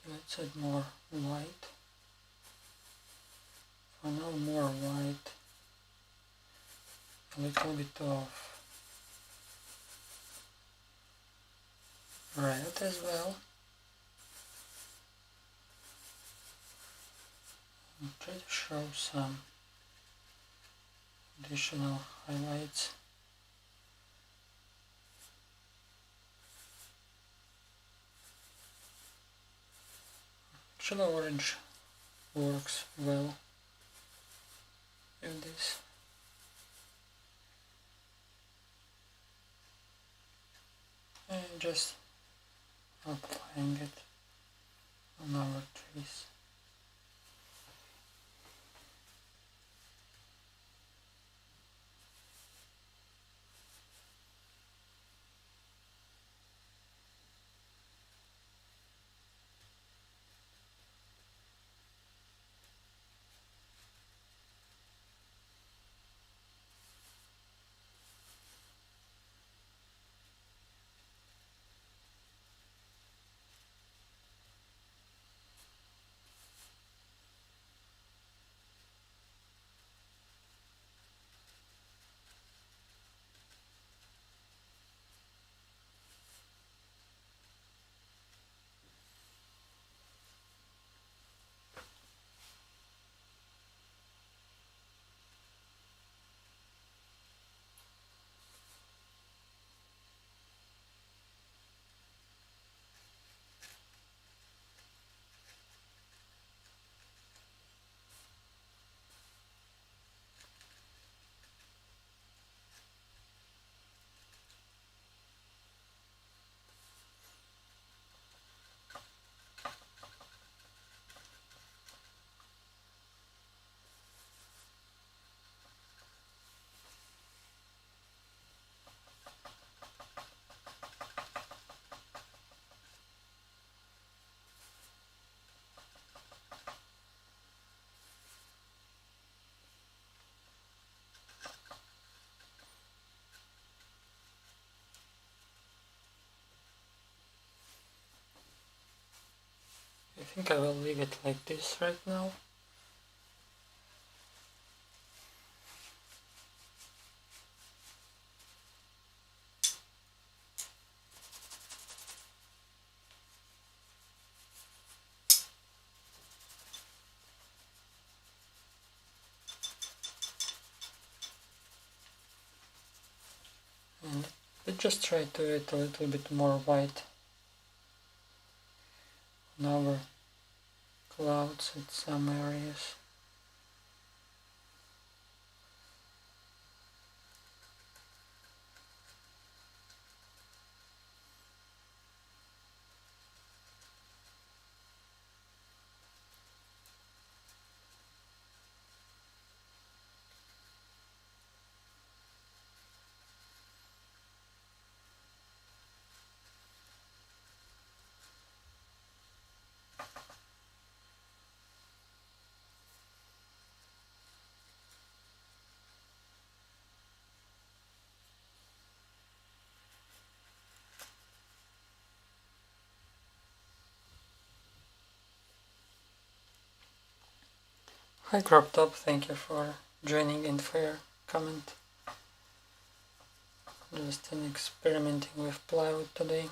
Let's add more white. For now, more white. A little bit of red as well. And try to show some additional highlights. Actually, orange works well with this. and just applying it on our trees. I think I will leave it like this right now. And let's just try to add a little bit more white on our clouds at some areas. Hi Crop Top, thank you for joining and for your comment. Just experimenting with plywood today.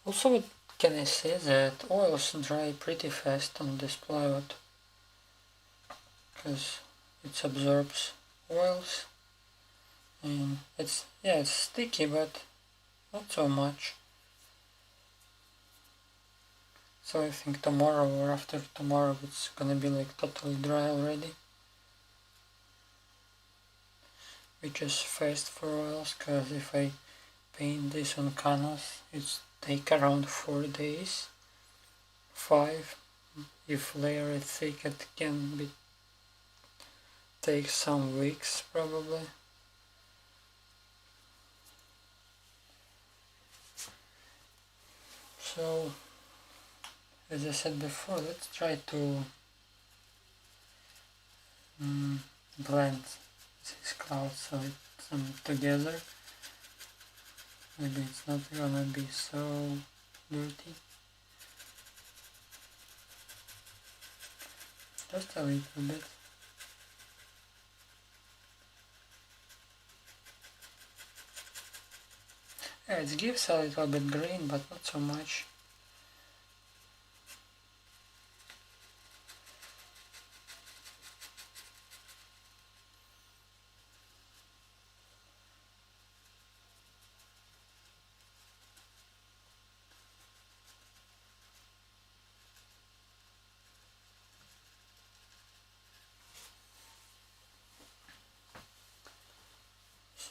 Also, what can I say that oils dry pretty fast on this plywood because it absorbs oils, and it's sticky but not so much. So I think tomorrow or after tomorrow it's gonna be like totally dry already, which is fast for oils, because if I paint this on canvas it's take around 4 days, 5 if layer is thick. It can be take some weeks probably. So as I said before, let's try to blend these clouds so it's together. Maybe it's not gonna be so dirty. Just a little bit. Yeah, it gives a little bit green, but not so much.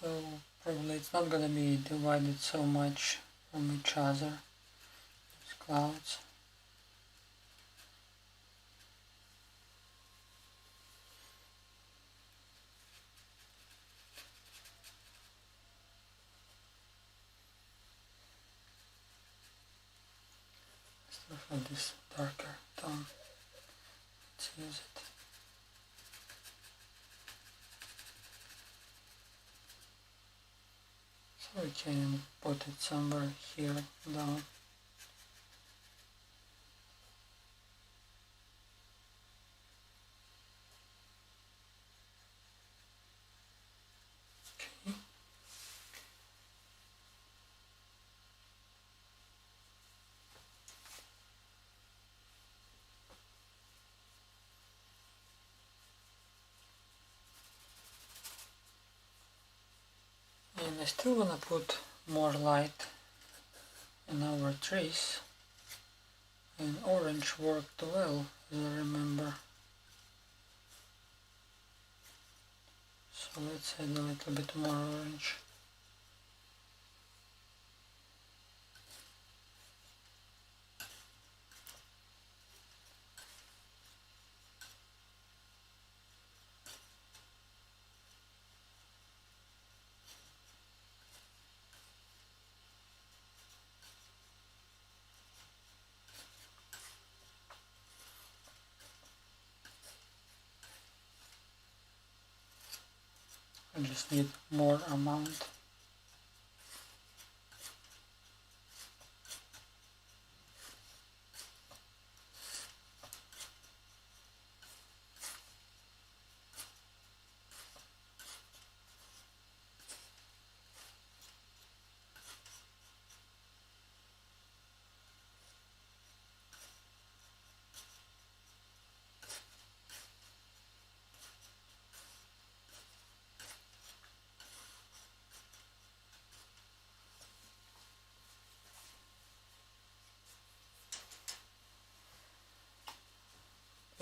so probably it's not gonna be divided so much from each other, these clouds. Start from this darker tone. Let's use it. So we can put it somewhere here down. Okay. And I still wanna put more light in our trees, and orange worked well, as I remember. So let's add a little bit more orange. I just need more amount.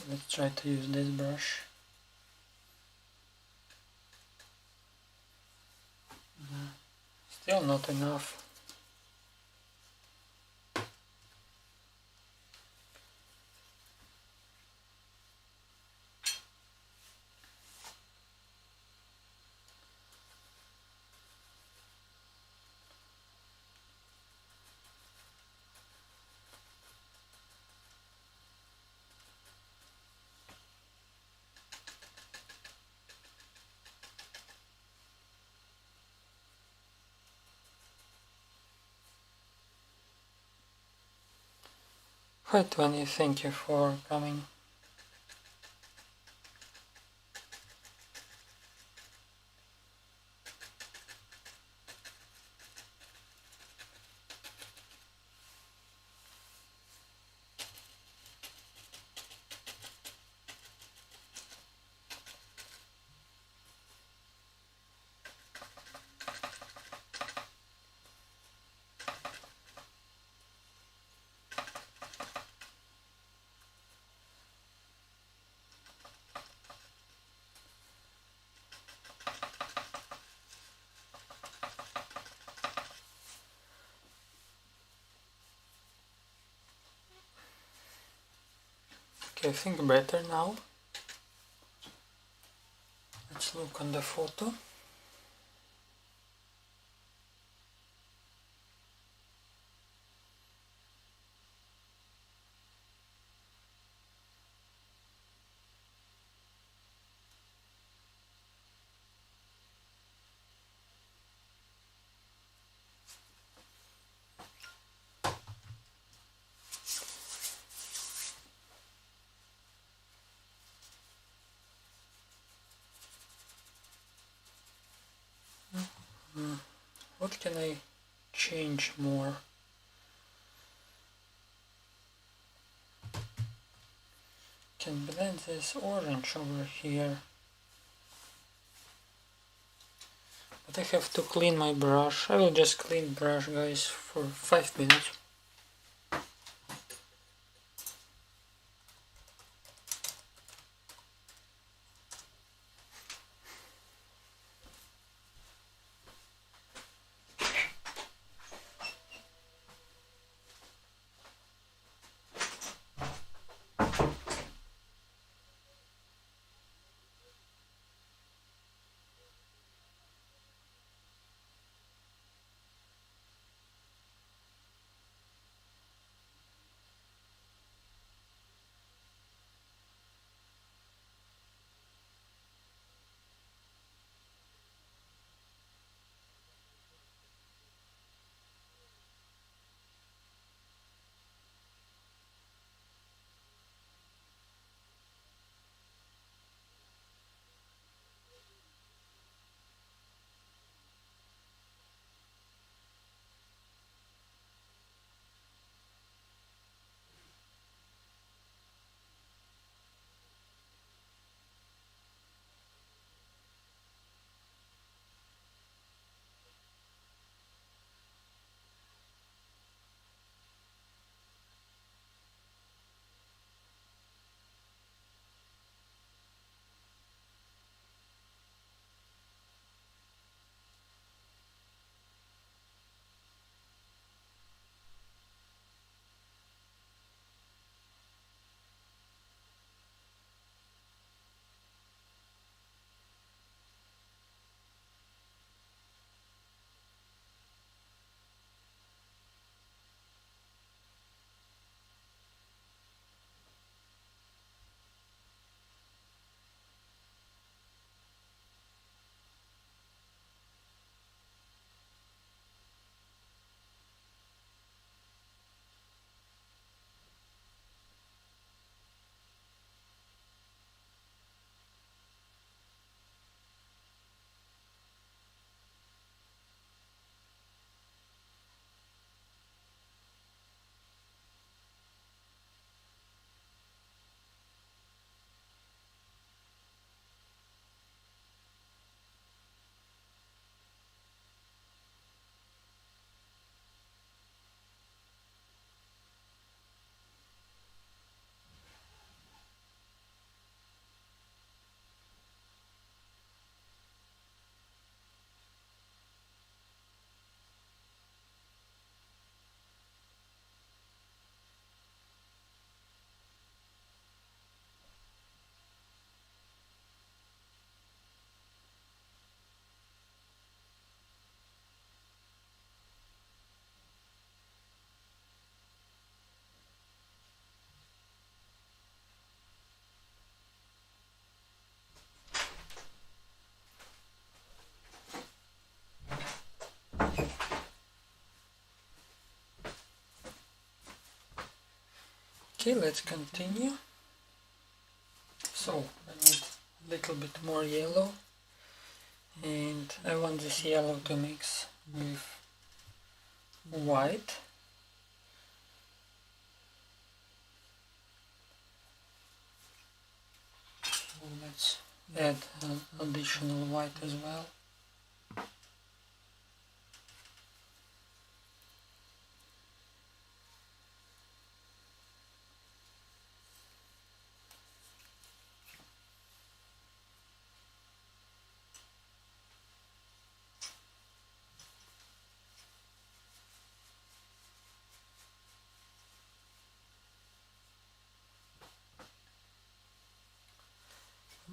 Let's try to use this brush. Still not enough. Hi Tony, thank you for coming. Okay, I think better now. Let's look on the photo. What can I change more? Can blend this orange over here. But I have to clean my brush. I will just clean brush, guys, for 5 minutes. Okay, let's continue. So I need a little bit more yellow, and I want this yellow to mix with white. So let's add additional white as well.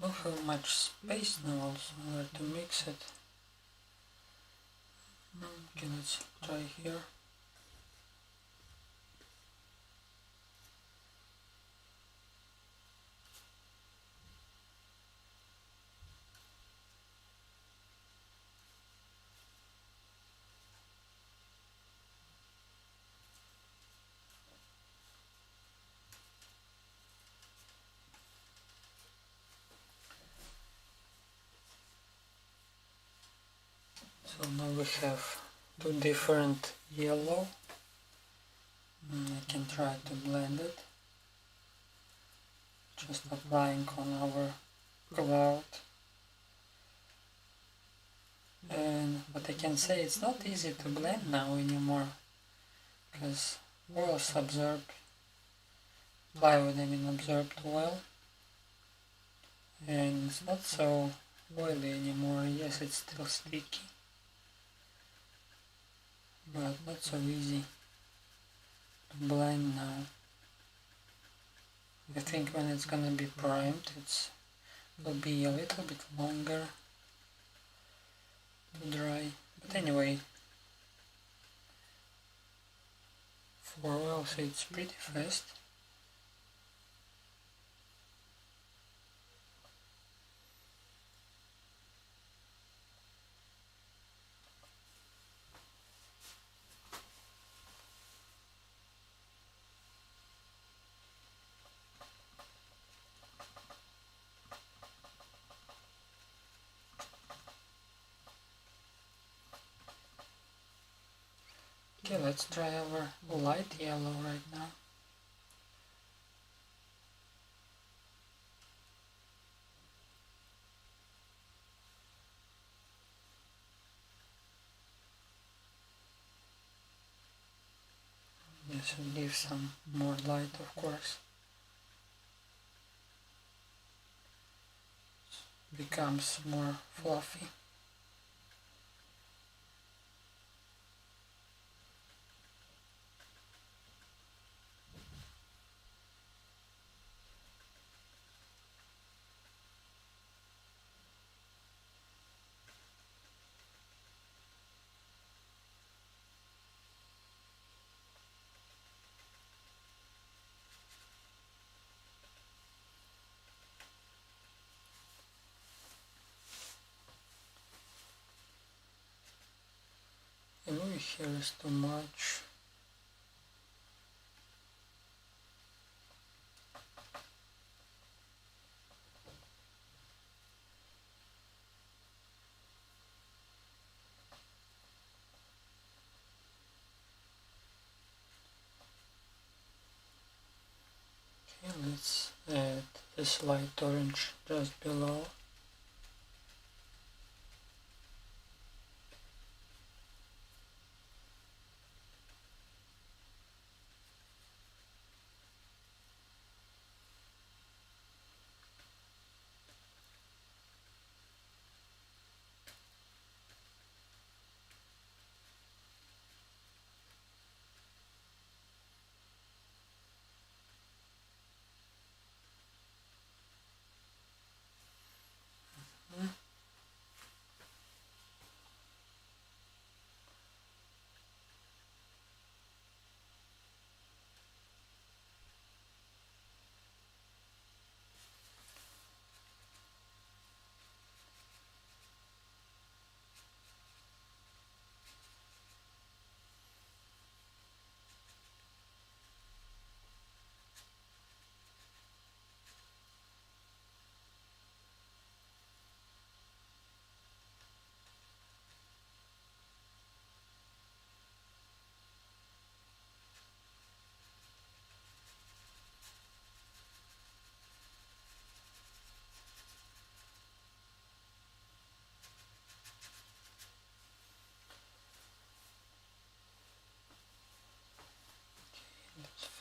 I don't have much space now also where to mix it. Okay, let's try here. So now we have two different yellow. I can try to blend it, just applying on our cloth. But I can say it's not easy to blend now anymore, because oils absorb, plywood absorbed oil, and it's not so oily anymore. Yes, it's still sticky, but not so easy to blend now. I think when it's gonna be primed, will be a little bit longer to dry. But anyway, for oils it's pretty fast. Okay, let's try our light yellow right now. This will give some more light, of course. It becomes more fluffy. And maybe here is too much. Okay, let's add this light orange just below.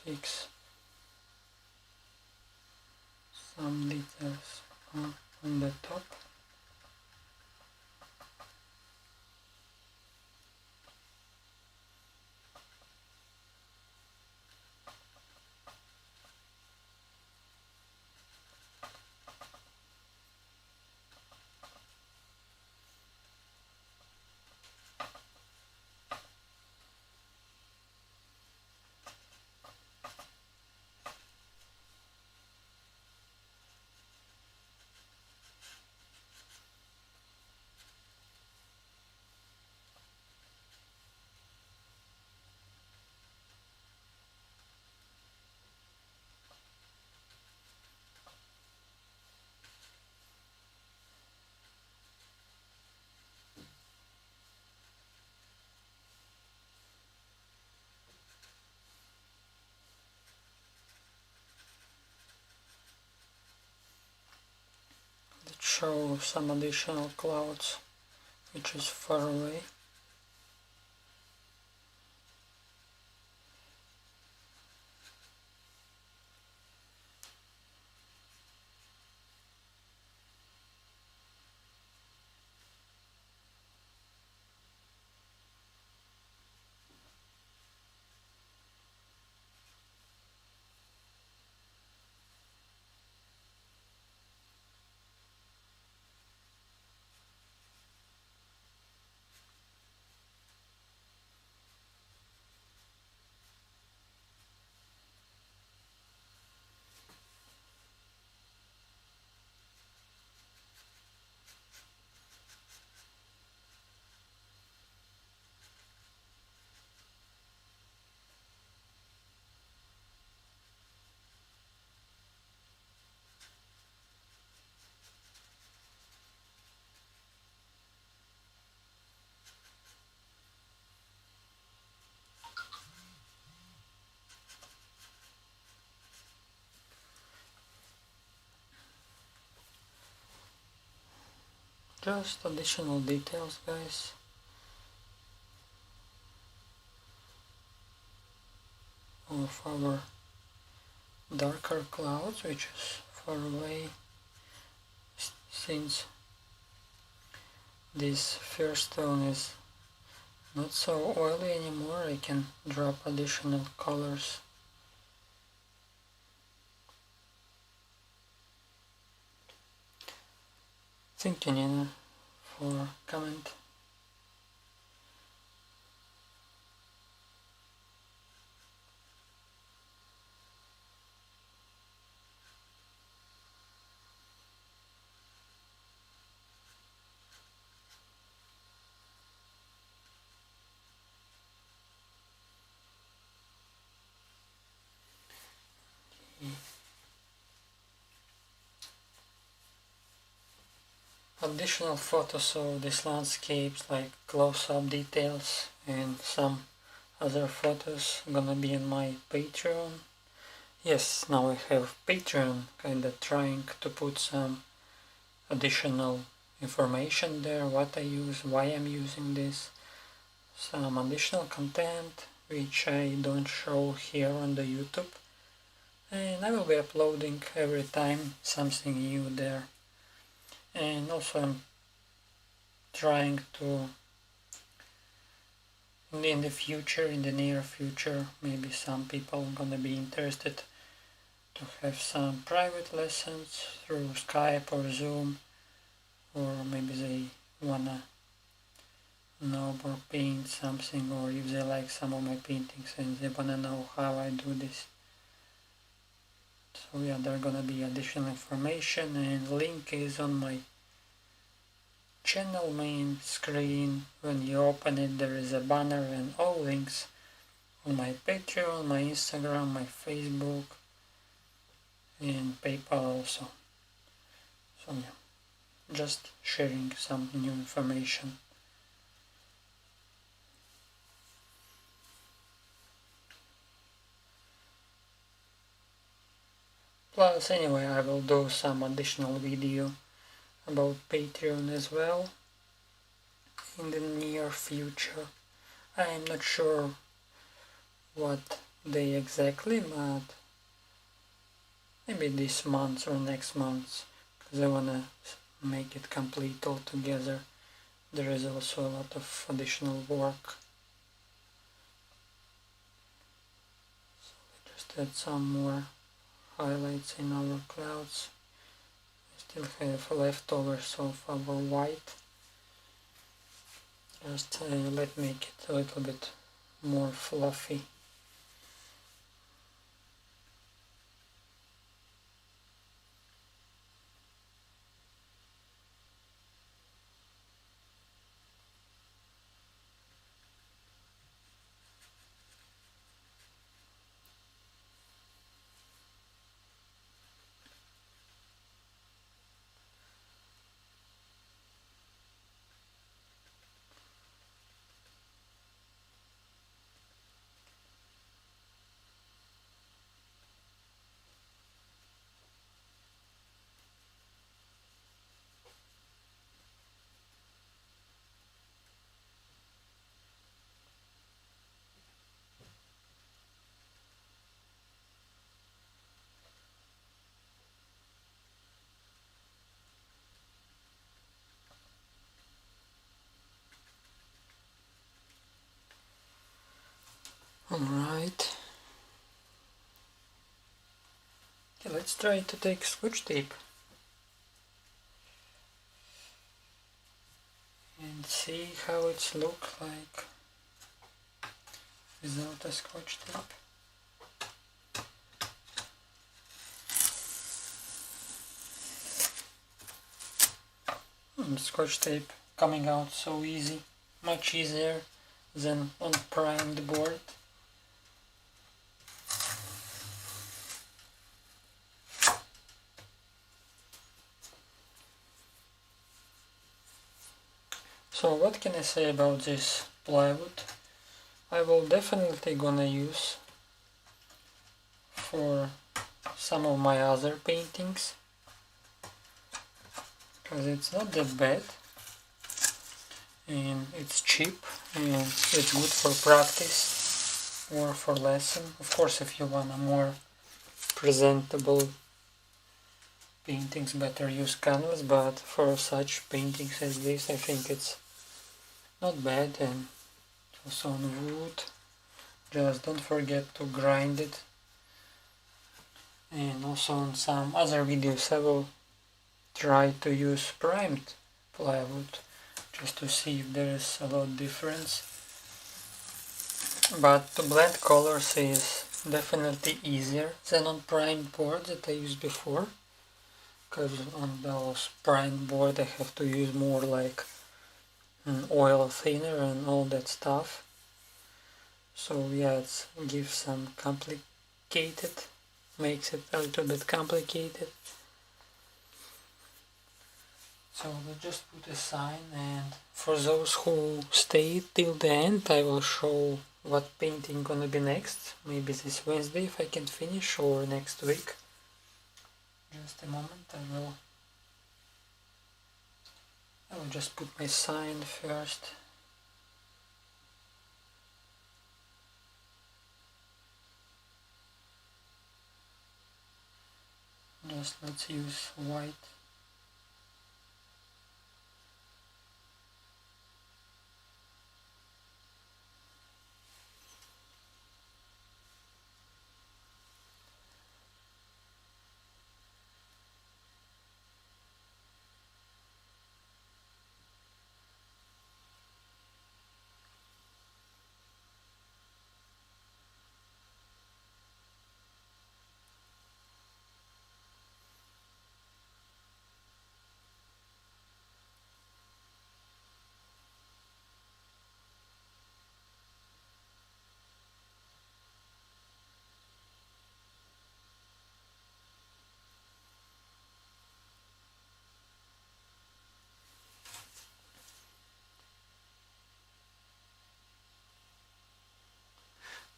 fix some details on the top. Show some additional clouds which is far away. Just additional details, guys. Of our darker clouds, which is far away. Since this first tone is not so oily anymore, I can drop additional colors. Thank you, Nina, for comment. Additional photos of these landscapes, like close-up details and some other photos, gonna be on my Patreon. Yes, now I have Patreon, kinda trying to put some additional information there, what I use, why I'm using this, some additional content which I don't show here on the YouTube, and I will be uploading every time something new there. And also I'm trying to, in the future, in the near future, maybe some people are gonna be interested to have some private lessons through Skype or Zoom, or maybe they wanna know or paint something, or if they like some of my paintings and they wanna know how I do this. So yeah, there are gonna be additional information, and link is on my channel main screen. When you open it, there is a banner and all links on my Patreon, my Instagram, my Facebook, and PayPal also. So yeah, just sharing some new information. Plus, anyway, I will do some additional video about Patreon as well in the near future. I am not sure what day exactly, but maybe this month or next month, because I wanna make it complete all together. There is also a lot of additional work. So we just add some more highlights in our clouds. We still have leftovers of our white. Just let's make it a little bit more fluffy. Alright. Okay, let's try to take Scotch tape and see how it's look like without a Scotch tape. Scotch tape coming out so easy, much easier than on primed board. So what can I say about this plywood? I will definitely gonna use for some of my other paintings, because it's not that bad and it's cheap and it's good for practice or for lesson. Of course, if you want a more presentable paintings, better use canvas, but for such paintings as this I think it's not bad. And also on wood, just don't forget to grind it. And also on some other videos I will try to use primed plywood just to see if there is a lot difference. But to blend colors is definitely easier than on primed board that I used before, because on those primed board I have to use more like an oil thinner and all that stuff. So yeah, it gives some complicated, makes it a little bit complicated. So we'll just put a sign, and for those who stay till the end I will show what painting gonna be next. Maybe this Wednesday if I can finish, or next week. Just a moment, I will just put my sign first. Just let's use white.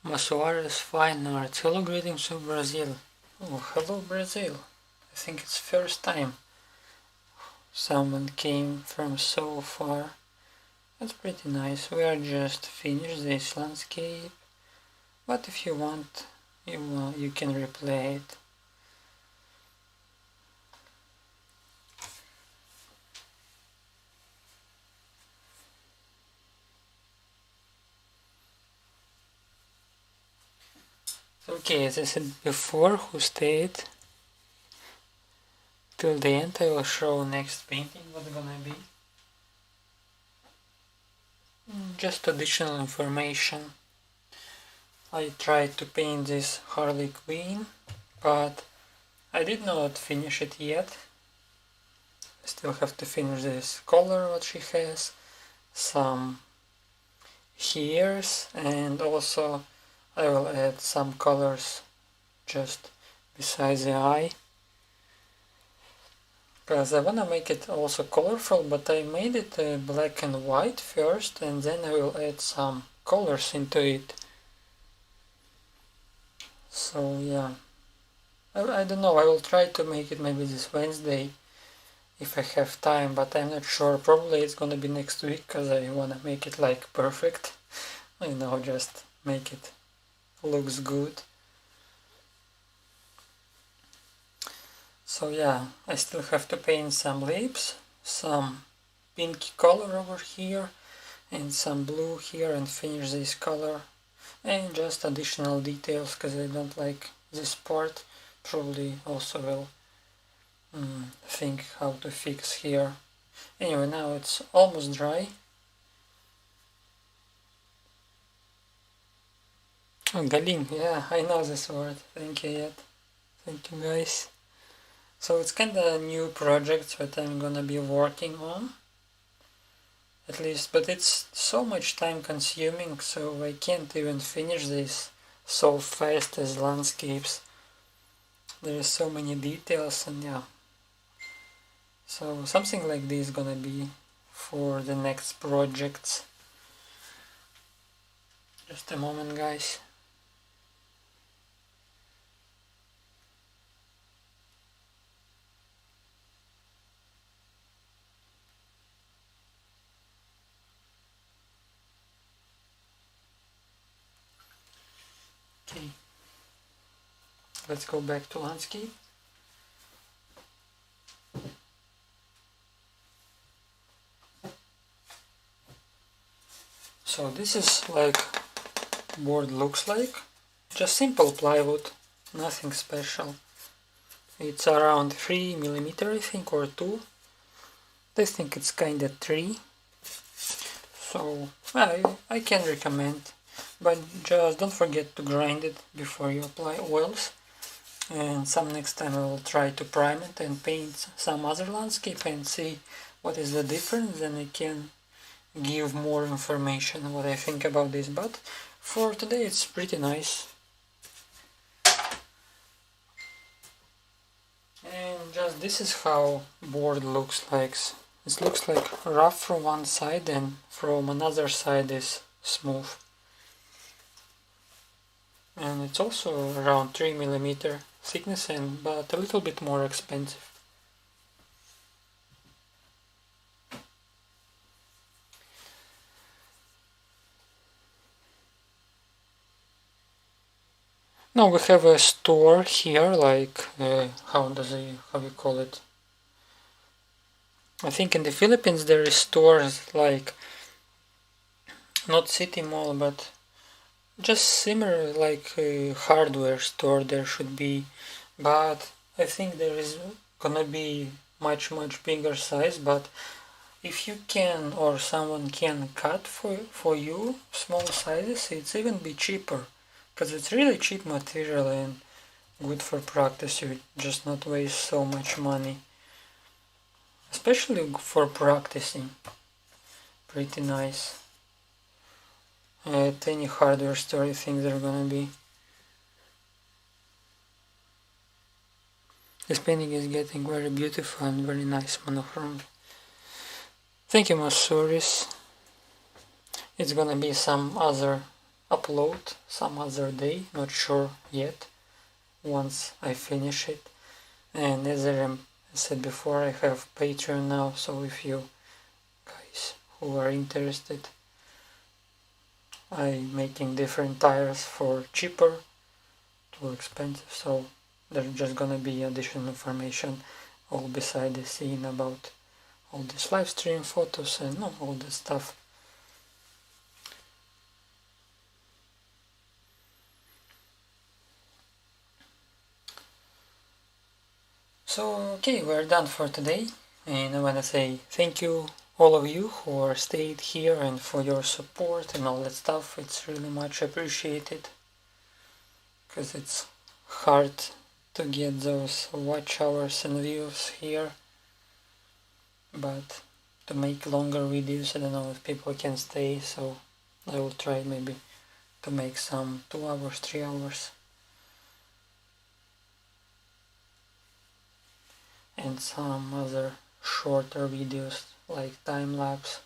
Soares Fine Arts. Hello, greetings from Brazil. Oh, hello Brazil. I think it's first time someone came from so far. That's pretty nice. We are just finished this landscape. but if you want, you can replay it. Okay, as I said before, who stayed till the end, I will show next painting what's gonna be. Just additional information. I tried to paint this Harley Quinn, but I did not finish it yet. I still have to finish this color what she has, some hairs, and also I will add some colors just besides the eye, because I wanna make it also colorful, but I made it black and white first, and then I will add some colors into it. So yeah, I don't know, I will try to make it maybe this Wednesday if I have time, but I'm not sure. Probably it's gonna be next week, because I wanna make it like perfect, you know, just make it looks good. So yeah, I still have to paint some lips, some pinky color over here, and some blue here, and finish this color, and just additional details because I don't like this part. Probably also will think how to fix here. Anyway, now it's almost dry. Oh, Galin, yeah, I know this word. Thank you, Yet. Thank you, guys. So it's kinda a new project that I'm gonna be working on, at least, but it's so much time consuming, so I can't even finish this so fast as landscapes. There is so many details, and yeah. So something like this is gonna be for the next projects. Just a moment, guys. Okay, let's go back to landscape. So this is like board looks like, just simple plywood, nothing special. It's around 3 mm I think, or 2. I think it's kinda 3. So I can recommend, but just don't forget to grind it before you apply oils. And some next time I will try to prime it and paint some other landscape and see what is the difference, then I can give more information on what I think about this, but for today it's pretty nice. And just this is how board looks like. It looks like rough from one side and from another side is smooth. And it's also around 3 mm thickness, but a little bit more expensive. Now we have a store here, like how you call it? I think in the Philippines there is stores like not city mall, but just similar like a hardware store there should be, but I think there is gonna be much bigger size. But if you can or someone can cut for you small sizes, it's even be cheaper, because it's really cheap material and good for practice. You just not waste so much money, especially for practicing. Pretty nice. At any hardware store I think they're gonna be. This painting is getting very beautiful and very nice monochrome. Thank you, Masuris. It's gonna be some other upload some other day, not sure yet, once I finish it. And as I said before, I have Patreon now, so if you guys who are interested, I'm making different tires for cheaper to expensive, so there's just gonna be additional information all beside the scene about all this live stream photos and all this stuff. So okay, we're done for today, and I want to say thank you all of you who are stayed here and for your support and all that stuff. It's really much appreciated, because it's hard to get those watch hours and views here, but to make longer videos, I don't know if people can stay, so I will try maybe to make some 2 hours, 3 hours, and some other shorter videos like time-lapse,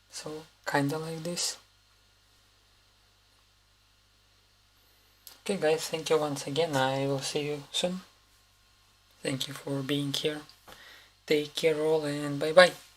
so kinda like this. Okay guys, thank you once again. I will see you soon. Thank you for being here. Take care all, and bye bye.